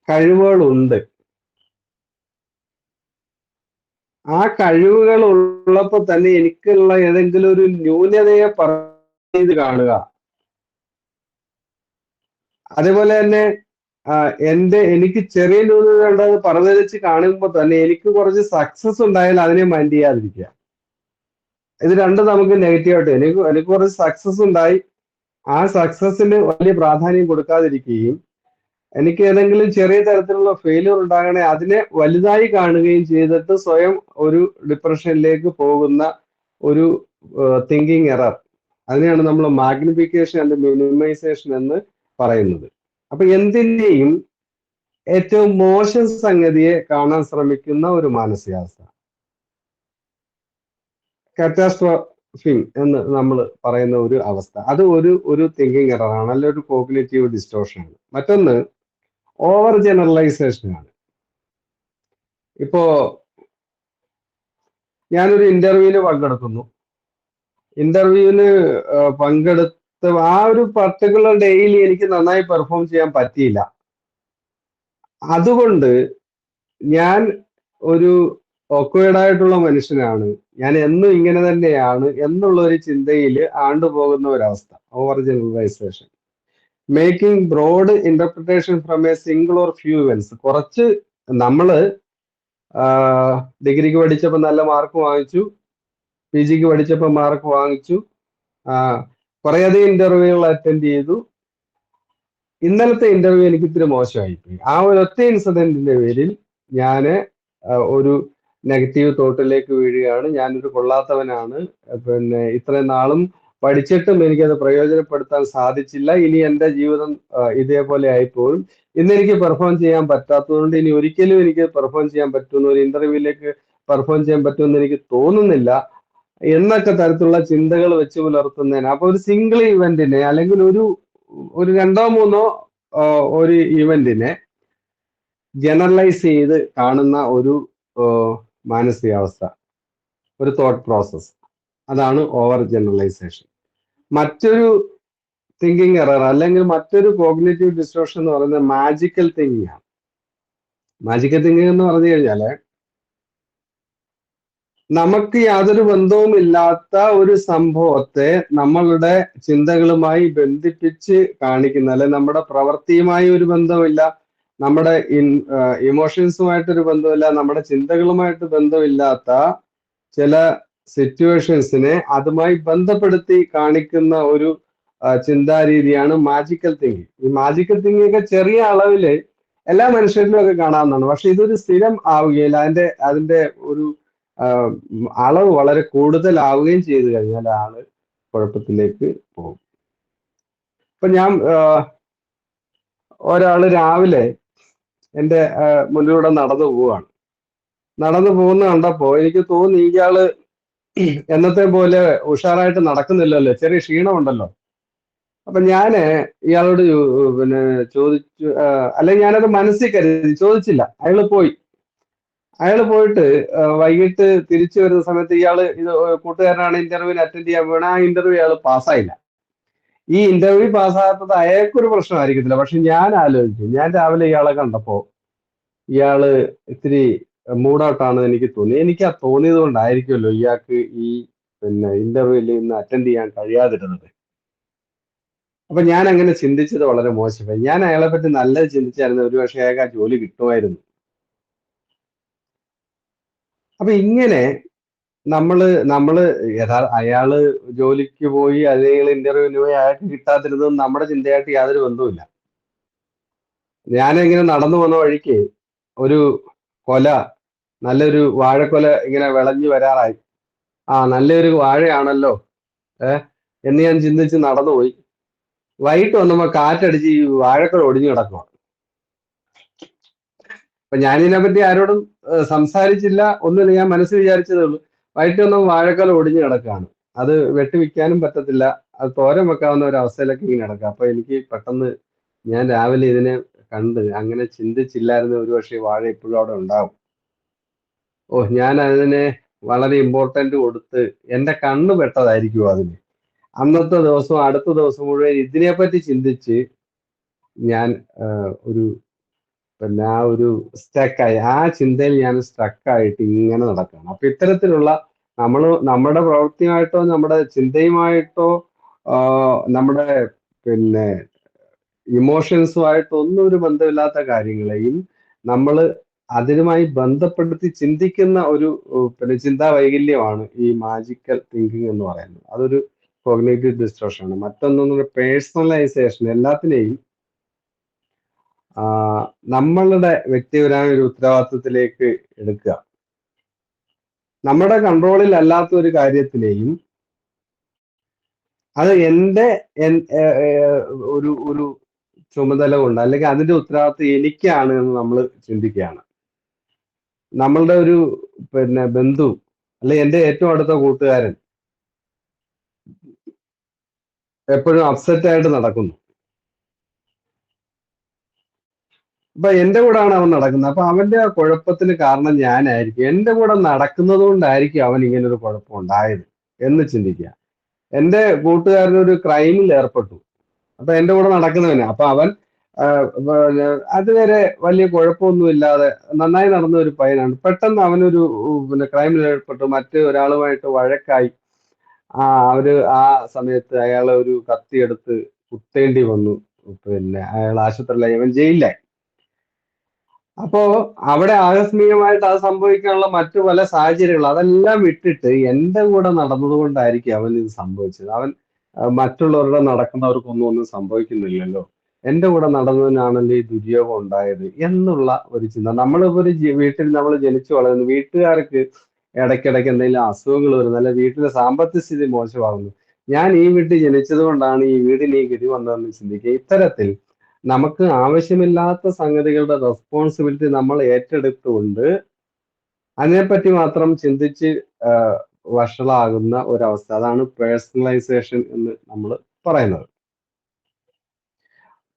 കഴിവുകളുണ്ട്, ആ കഴിവുകൾ ഉള്ളപ്പോൾ തന്നെ എനിക്കുള്ള ഏതെങ്കിലും ഒരു ന്യൂനതയെ പറഞ്ഞ് കാണുക. അതേപോലെ തന്നെ എനിക്ക് ചെറിയ ന്യൂനത ഉണ്ടെന്ന് പറഞ്ഞുവെച്ച് കാണുമ്പോൾ തന്നെ എനിക്ക് കുറച്ച് സക്സസ് ഉണ്ടായാൽ അതിനെ മൈൻഡ് ചെയ്യാതിരിക്കുക. ഇത് രണ്ടും നമുക്ക് നെഗറ്റീവായിട്ട്, എനിക്ക് കുറച്ച് സക്സസ് ഉണ്ടായി, ആ സക്സസിന് വലിയ പ്രാധാന്യം കൊടുക്കാതിരിക്കുകയും എനിക്ക് ഏതെങ്കിലും ചെറിയ തരത്തിലുള്ള ഫെയിലിയർ ഉണ്ടാകണേ അതിനെ വലുതായി കാണുകയും ചെയ്തിട്ട് സ്വയം ഒരു ഡിപ്രഷനിലേക്ക് പോകുന്ന ഒരു തിങ്കിങ് എറർ, അതിനെയാണ് നമ്മൾ മാഗ്നിഫിക്കേഷൻ ആൻഡ് മിനിമൈസേഷൻ എന്ന് പറയുന്നത്. അപ്പൊ എന്തിനേയും ഏറ്റവും മോശം സംഗതിയെ കാണാൻ ശ്രമിക്കുന്ന ഒരു മാനസികാവസ്ഥ, കാറ്റാസ്ട്രോഫിങ് എന്ന് നമ്മൾ പറയുന്ന ഒരു അവസ്ഥ, അത് ഒരു തിങ്കിങ് എററാണ്, അല്ല ഒരു കോഗ്നിറ്റീവ് ഡിസ്റ്റോർഷൻ ആണ്. മറ്റൊന്ന് ഓവർ ജനറലൈസേഷൻ ആണ്. ഇപ്പോ ഞാനൊരു ഇന്റർവ്യൂവിന് പങ്കെടുക്കുന്നു. ഇന്റർവ്യൂവിന് ആ ഒരു പർട്ടിക്കുലർ ഡേയിൽ എനിക്ക് നന്നായി പെർഫോം ചെയ്യാൻ പറ്റിയില്ല. അതുകൊണ്ട് ഞാൻ ഒരു ഓക്വേർഡ് ആയിട്ടുള്ള മനുഷ്യനാണ്, ഞാൻ എന്നും ഇങ്ങനെ തന്നെയാണ് എന്നുള്ള ഒരു ചിന്തയിൽ ആണ്ടുപോകുന്ന ഒരവസ്ഥ, over generalisation. Making broad interpretation from a single or few events. കുറച്ച് നമ്മള് ഡിഗ്രിക്ക് പഠിച്ചപ്പോൾ നല്ല മാർക്ക് വാങ്ങിച്ചു, പി ജിക്ക് പഠിച്ചപ്പോൾ മാർക്ക് വാങ്ങിച്ചു, കുറേയധികം ഇന്റർവ്യൂകൾ അറ്റൻഡ് ചെയ്തു. ഇന്നലത്തെ ഇന്റർവ്യൂ എനിക്ക് ഇത്തിരി മോശമായിപ്പോയി. ആ ഒരു ഒറ്റ ഇൻസിഡന്റിന്റെ പേരിൽ ഞാൻ ഒരു നെഗറ്റീവ് തോട്ടിലേക്ക് വീഴുകയാണ്. ഞാനൊരു കൊള്ളാത്തവനാണ്, പിന്നെ ഇത്രയും നാളും പഠിച്ചിട്ടും എനിക്കത് പ്രയോജനപ്പെടുത്താൻ സാധിച്ചില്ല, ഇനി എൻ്റെ ജീവിതം ഇതേപോലെ ആയിപ്പോഴും, ഇന്ന് എനിക്ക് പെർഫോം ചെയ്യാൻ പറ്റാത്തതുകൊണ്ട് ഇനി ഒരിക്കലും എനിക്ക് പെർഫോം ചെയ്യാൻ പറ്റുന്ന ഒരു ഇന്റർവ്യൂവിലേക്ക് പെർഫോം ചെയ്യാൻ പറ്റുമെന്ന് എനിക്ക് തോന്നുന്നില്ല എന്നൊക്കെ തരത്തിലുള്ള ചിന്തകൾ വെച്ച് പുലർത്തുന്നതിന്, അപ്പൊ ഒരു സിംഗിൾ ഇവന്റിനെ അല്ലെങ്കിൽ ഒരു രണ്ടോ മൂന്നോ ഒരു ഇവന്റിനെ ജനറലൈസ് ചെയ്ത് കാണുന്ന ഒരു മാനസികാവസ്ഥ, ഒരു തോട്ട് പ്രോസസ്, അതാണ് ഓവർ ജനറലൈസേഷൻ. മറ്റൊരു തിങ്കിങ് എറർ അല്ലെങ്കിൽ മറ്റൊരു കോഗ്നിറ്റീവ് ഡിസ്റ്റോർഷൻ എന്ന് പറയുന്നത് മാജിക്കൽ തിങ്കിങ് ആണ്. മാജിക്കൽ തിങ്കിങ് എന്ന് പറഞ്ഞു കഴിഞ്ഞാല് നമുക്ക് യാതൊരു ബന്ധവുമില്ലാത്ത ഒരു സംഭവത്തെ നമ്മളുടെ ചിന്തകളുമായി ബന്ധിപ്പിച്ച് കാണിക്കുന്ന, അല്ലെ നമ്മുടെ പ്രവൃത്തിയുമായി ഒരു ബന്ധമില്ല, നമ്മുടെ ഇമോഷൻസുമായിട്ടൊരു ബന്ധമില്ല, നമ്മുടെ ചിന്തകളുമായിട്ട് ബന്ധമില്ലാത്ത ചില സിറ്റുവേഷൻസിനെ അതുമായി ബന്ധപ്പെടുത്തി കാണിക്കുന്ന ഒരു ചിന്താരീതിയാണ് മാജിക്കൽ തിങ്കിങ്. ഈ മാജിക്കൽ തിങ്കിങ് ഒക്കെ ചെറിയ അളവില് എല്ലാ മനുഷ്യരിലും ഒക്കെ കാണാവുന്നതാണ്. പക്ഷെ ഇതൊരു സ്ഥിരം ആവുകയില്ല, അതിന്റെ ഒരു അളവ് വളരെ കൂടുതലാവുകയും ചെയ്തു കഴിഞ്ഞാൽ ആള് കുഴപ്പത്തിലേക്ക് പോകും. ഇപ്പൊ ഞാൻ ഒരാള് രാവിലെ എൻ്റെ മുന്നിലൂടെ നടന്നു പോവാണ്. നടന്നു പോകുന്ന കണ്ടപ്പോ എനിക്ക് തോന്നി ഇയാള് എന്നത്തെ പോലെ ഉഷാറായിട്ട് നടക്കുന്നില്ലല്ലോ, ചെറിയ ക്ഷീണമുണ്ടല്ലോ. അപ്പൊ ഞാന് ഇയാളോട് പിന്നെ ചോദിച്ചു, അല്ലെങ്കിൽ ഞാനത് മനസ്സിൽ കരുതി, ചോദിച്ചില്ല. അയാള് പോയിട്ട് വൈകിട്ട് തിരിച്ചു വരുന്ന സമയത്ത് ഇയാള് ഇത് കൂട്ടുകാരനാണ് ഇന്റർവ്യൂവിന് അറ്റൻഡ് ചെയ്യാൻ വേണം, ആ ഇന്റർവ്യൂ അയാൾ പാസ്സായില്ല. ഈ ഇന്റർവ്യൂ പാസ്സാകാത്തത് അയാൾക്കൊരു പ്രശ്നമായിരിക്കത്തില്ല, പക്ഷെ ഞാൻ ആലോചിച്ചു, ഞാൻ രാവിലെ ഇയാളെ കണ്ടപ്പോ ഇയാള് ഇത്തിരി മൂഡ് ഔട്ടാണെന്ന് എനിക്ക് തോന്നി. എനിക്ക് ആ തോന്നിയത് കൊണ്ടായിരിക്കുമല്ലോ ഇയാൾക്ക് ഈ ഇന്റർവ്യൂവിൽ ഇന്ന് അറ്റൻഡ് ചെയ്യാൻ കഴിയാതിരുന്നത്. അപ്പൊ ഞാൻ അങ്ങനെ ചിന്തിച്ചത് വളരെ മോശമായി. ഞാൻ അയാളെ പറ്റി നല്ലത് ചിന്തിച്ചായിരുന്നു, ഒരുപക്ഷെ അയാൾക്ക് ആ ജോലി കിട്ടുമായിരുന്നു. അപ്പൊ ഇങ്ങനെ നമ്മള് അയാള് ജോലിക്ക് പോയി അല്ലെങ്കിൽ ഇന്റർവ്യൂവിന് പോയി അയാൾക്ക് കിട്ടാതിരുന്നത് നമ്മുടെ ചിന്തയായിട്ട് യാതൊരു ബന്ധവുമില്ല. ഞാനിങ്ങനെ നടന്നു വന്ന വഴിക്ക് ഒരു കൊല, നല്ലൊരു വാഴക്കൊല ഇങ്ങനെ വിളഞ്ഞു വരാറായി. നല്ലൊരു വാഴയാണല്ലോ എന്ന് ഞാൻ ചിന്തിച്ച് നടന്നുപോയി. വൈകിട്ട് വന്നപ്പോ കാറ്റടിച്ച് ഈ വാഴക്കൊല ഒടിഞ്ഞു കിടക്കുക. അപ്പൊ ഞാനിതിനെപ്പറ്റി ആരോടും സംസാരിച്ചില്ല, ഒന്നുമില്ല, ഞാൻ മനസ്സിൽ വിചാരിച്ചതേ ഉള്ളൂ. വൈകിട്ട് വന്നപ്പോൾ വാഴക്കൊല ഒടിഞ്ഞു കിടക്കുകയാണ്, അത് വെട്ടിവിൽക്കാനും പറ്റത്തില്ല, അത് തോരൻ വെക്കാവുന്ന ഒരു അവസ്ഥയിലൊക്കെ ഇങ്ങനെ കിടക്കുക. അപ്പൊ എനിക്ക് പെട്ടെന്ന്, ഞാൻ രാവിലെ ഇതിനെ കണ്ട് അങ്ങനെ ചിന്തിച്ചില്ലായിരുന്നു, ഒരുപക്ഷെ വാഴ ഇപ്പോഴും അവിടെ ഉണ്ടാവും. ഞാൻ അതിനെ വളരെ ഇമ്പോർട്ടന്റ് കൊടുത്ത് എന്റെ കണ്ണ് പെട്ടതായിരിക്കും അതിന്. അന്നത്തെ ദിവസവും അടുത്ത ദിവസം മുഴുവൻ ഇതിനെപ്പറ്റി ചിന്തിച്ച് ഞാൻ ആ ഒരു സ്റ്റക്കായി, ആ ചിന്തയിൽ ഞാൻ സ്റ്റക്കായിട്ട് ഇങ്ങനെ നടക്കുകയാണ്. അപ്പൊ ഇത്തരത്തിലുള്ള നമ്മുടെ പ്രവൃത്തിയുമായിട്ടോ നമ്മുടെ ചിന്തയുമായിട്ടോ നമ്മുടെ ഇമോഷൻസുമായിട്ടോ ഒന്നും ഒരു ബന്ധമില്ലാത്ത കാര്യങ്ങളെയും നമ്മൾ അതിനുമായി ബന്ധപ്പെടുത്തി ചിന്തിക്കുന്ന ഒരു ചിന്താ വൈകല്യമാണ് ഈ മാജിക്കൽ തിങ്കിങ് എന്ന് പറയുന്നത്. അതൊരു കോഗ്നിറ്റീവ് ഡിസ്റ്റോർഷൻ ആണ്. മറ്റൊന്നൊന്നും പേഴ്സണലൈസേഷൻ, എല്ലാത്തിനെയും നമ്മളുടെ വ്യക്തിപരമായ ഒരു ഉത്തരവാദിത്വത്തിലേക്ക് എടുക്കുക. നമ്മുടെ കൺട്രോളിൽ അല്ലാത്ത ഒരു കാര്യത്തിനെയും അത് ഒരു ചുമതല കൊണ്ട് അല്ലെങ്കിൽ അതിന്റെ ഉത്തരവാദിത്വം എനിക്കാണ് എന്ന് നമ്മൾ ചിന്തിക്കുകയാണ്. നമ്മളുടെ ഒരു ബന്ധു അല്ലെങ്കിൽ എൻ്റെ ഏറ്റവും അടുത്ത കൂട്ടുകാരൻ എപ്പോഴും അപ്സെറ്റ് ആയിട്ട് നടക്കുന്നു. അപ്പൊ എന്റെ കൂടെയാണ് അവൻ നടക്കുന്നത്. അപ്പൊ അവന്റെ കുഴപ്പത്തിന് കാരണം ഞാനായിരിക്കും, എന്റെ കൂടെ നടക്കുന്നത് കൊണ്ടായിരിക്കും അവൻ ഇങ്ങനെ ഒരു കുഴപ്പം ഉണ്ടായത് എന്ന് ചിന്തിക്കുക. എന്റെ കൂട്ടുകാരനൊരു ക്രൈമിൽ ഏർപ്പെട്ടു. അപ്പൊ എന്റെ കൂടെ നടക്കുന്നവന്. അപ്പൊ അവൻ അതുവരെ വലിയ കുഴപ്പമൊന്നുമില്ലാതെ നന്നായി നടന്ന ഒരു പയ്യനാണ്. പെട്ടെന്ന് അവനൊരു പിന്നെ ക്രൈമിൽ ഏർപ്പെട്ടു, മറ്റു ഒരാളുമായിട്ട് വഴക്കായി. അവര് ആ സമയത്ത് അയാളെ ഒരു കത്തിയെടുത്ത് കുത്തേണ്ടി വന്നു. പിന്നെ അയാൾ ആശുപത്രിയിലായി, ഇവൻ ജയിലിലായി. അപ്പോ അവിടെ ആകസ്മികമായിട്ട് അത് സംഭവിക്കാനുള്ള മറ്റു പല സാഹചര്യങ്ങൾ അതെല്ലാം വിട്ടിട്ട് എന്റെ കൂടെ നടന്നത് കൊണ്ടായിരിക്കും അവൻ ഇത് സംഭവിച്ചത്. അവൻ മറ്റുള്ളവരുടെ നടക്കുന്നവർക്കൊന്നും ഒന്നും സംഭവിക്കുന്നില്ലല്ലോ, എന്റെ കൂടെ നടന്നതിനാണല്ലോ ഈ ദുര്യോഗം ഉണ്ടായത് എന്നുള്ള ഒരു ചിന്ത. നമ്മളിപ്പോ ഒരു വീട്ടിൽ നമ്മൾ ജനിച്ചു വളരുന്നു, വീട്ടുകാർക്ക് ഇടയ്ക്കിടയ്ക്ക് എന്തെങ്കിലും അസുഖങ്ങൾ വരുന്നു, അല്ലെ വീട്ടിലെ സാമ്പത്തിക സ്ഥിതി മോശമാകുന്നു, ഞാൻ ഈ വീട്ടിൽ ജനിച്ചത് കൊണ്ടാണ് ഈ വീടിന് ഈ ഗതി വന്നതെന്ന് ചിന്തിക്കുക. ഇത്തരത്തിൽ നമുക്ക് ആവശ്യമില്ലാത്ത സംഗതികളുടെ റെസ്പോൺസിബിലിറ്റി നമ്മൾ ഏറ്റെടുത്തുകൊണ്ട് അതിനെപ്പറ്റി മാത്രം ചിന്തിച്ച് വഷളാകുന്ന ഒരവസ്ഥ, അതാണ് പേഴ്സണലൈസേഷൻ എന്ന് നമ്മൾ പറയുന്നത്.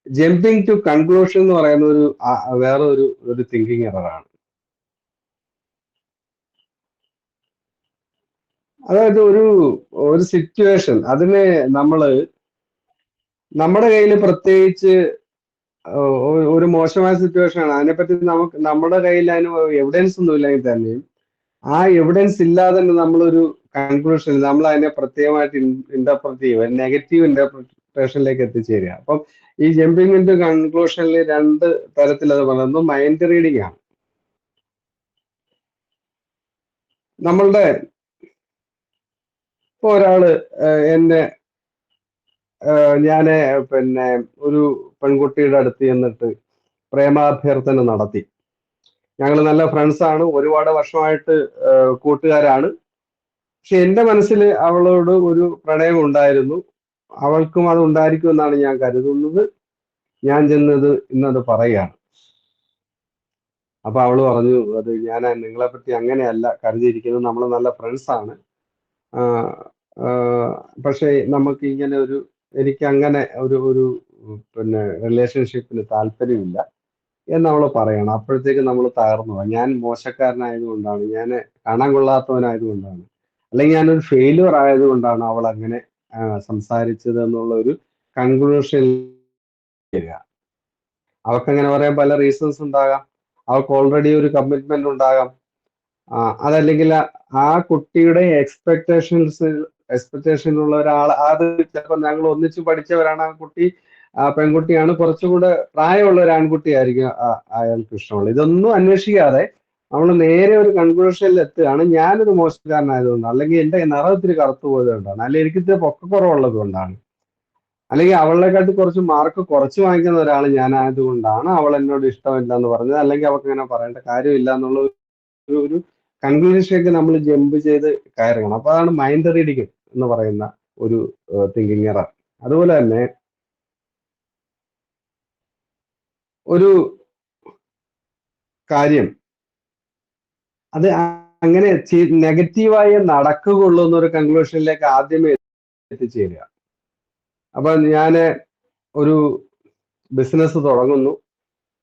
ജമ്പിങ് ടു കൺക്ലൂഷൻ എന്ന് പറയുന്ന ഒരു വേറെ ഒരു തിങ്കിങ് എററാണ്. അതായത് ഒരു സിറ്റുവേഷൻ അതിനെ നമ്മുടെ കയ്യിൽ പ്രത്യേകിച്ച് ഒരു മോശമായ സിറ്റുവേഷൻ ആണ്, അതിനെപ്പറ്റി നമ്മുടെ കയ്യിൽ അതിന് എവിഡൻസ് ഒന്നും ഇല്ലെങ്കിൽ തന്നെയും ആ എവിഡൻസ് ഇല്ലാതെ തന്നെ നമ്മളൊരു കൺക്ലൂഷൻ നമ്മൾ അതിനെ പ്രത്യേകമായിട്ട് ഇന്റർപ്രറ്റ് ചെയ്യും, നെഗറ്റീവ് ഇന്റർപ്രിട്ടേഷനിലേക്ക് എത്തിച്ചേരുക. അപ്പം ഈ ജമ്പിങ് ഇൻടു കൺക്ലൂഷനിൽ രണ്ട് തരത്തിൽ അത് പറയുന്നത് മൈൻഡ് റീഡിങ് ആണ്. നമ്മളുടെ ഇപ്പൊ ഒരാള് എന്നെ ഞാന് പിന്നെ ഒരു പെൺകുട്ടിയുടെ അടുത്ത് ചെന്നിട്ട് പ്രേമാഭ്യർത്ഥന നടത്തി. ഞങ്ങൾ നല്ല ഫ്രണ്ട്സ് ആണ്, ഒരുപാട് വർഷമായിട്ട് കൂട്ടുകാരാണ്. പക്ഷെ എന്റെ മനസ്സിൽ അവളോട് ഒരു പ്രണയം ഉണ്ടായിരുന്നു, അവൾക്കും അത് ഉണ്ടായിരിക്കുമെന്നാണ് ഞാൻ കരുതുന്നത്. ഞാൻ ചെന്നത് ഇന്നത് പറയുകയാണ്. അപ്പൊ അവള് പറഞ്ഞു, അത് ഞാൻ നിങ്ങളെ പറ്റി അങ്ങനെയല്ല കരുതിയിരിക്കുന്നത്, നമ്മൾ നല്ല ഫ്രണ്ട്സ് ആണ്, പക്ഷെ നമുക്ക് ഇങ്ങനെ എനിക്ക് അങ്ങനെ ഒരു പിന്നെ റിലേഷൻഷിപ്പിന് താല്പര്യമില്ല എന്നവള് പറയണം. അപ്പോഴത്തേക്ക് നമ്മൾ തകർന്നു പോകാം. ഞാൻ മോശക്കാരനായതുകൊണ്ടാണ്, ഞാൻ കാണാൻ കൊള്ളാത്തവനായതുകൊണ്ടാണ്, അല്ലെങ്കിൽ ഞാനൊരു ഫെയിലുവർ ആയതുകൊണ്ടാണ് അവൾ അങ്ങനെ സംസാരിച്ചത് എന്നുള്ള ഒരു കൺക്ലൂഷൻ വരിക. അവർക്ക് പറയാൻ പല റീസൺസ് ഉണ്ടാകാം. അവർക്ക് ഓൾറെഡി ഒരു കമ്മിറ്റ്മെന്റ് ഉണ്ടാകാം. അതല്ലെങ്കിൽ ആ കുട്ടിയുടെ എക്സ്പെക്ടേഷനുള്ള ഒരാൾ, അത് ചിലപ്പോൾ ഞങ്ങൾ ഒന്നിച്ച് പഠിച്ചവരാണ്, പെൺകുട്ടിയാണ്, കുറച്ചുകൂടെ പ്രായമുള്ള ഒരു ആൺകുട്ടിയായിരിക്കും അയാൾക്ക് ഇഷ്ടമുള്ളത്. ഇതൊന്നും അന്വേഷിക്കാതെ നമ്മൾ നേരെ ഒരു കൺക്ലൂഷനിൽ എത്തുകയാണ്, ഞാനൊരു മോശക്കാരനായതുകൊണ്ടാണ്, അല്ലെങ്കിൽ എന്റെ നിറം ഇത്തിരി കറുത്തു പോയതുകൊണ്ടാണ്, അല്ലെങ്കിൽ എനിക്ക് ഇത്തിരി പൊക്കക്കുറവുള്ളത് കൊണ്ടാണ്, അല്ലെങ്കിൽ അവളെക്കാട്ടി കുറച്ച് മാർക്ക് കുറച്ച് വാങ്ങിക്കുന്ന ഒരാൾ ഞാനായതുകൊണ്ടാണ് അവൾ എന്നോട് ഇഷ്ടമില്ല എന്ന് പറഞ്ഞത്, അല്ലെങ്കിൽ അവൾക്ക് ഇങ്ങനെ പറയേണ്ട കാര്യമില്ല എന്നുള്ള ഒരു കൺക്ലൂഷനിലേക്ക് നമ്മൾ ജമ്പ് ചെയ്ത് കയറണം. അപ്പൊ അതാണ് മൈൻഡ് റീഡിങ് എന്ന് പറയുന്ന ഒരു തിങ്കിങ് എറർ. അതുപോലെ തന്നെ ഒരു കാര്യം അത് അങ്ങനെ നെഗറ്റീവായി നടക്കുകയുള്ളൂ എന്നൊരു കൺക്ലൂഷനിലേക്ക് ആദ്യമേ എത്തിച്ചേരുക. അപ്പൊ ഞാന് ഒരു ബിസിനസ് തുടങ്ങുന്നു.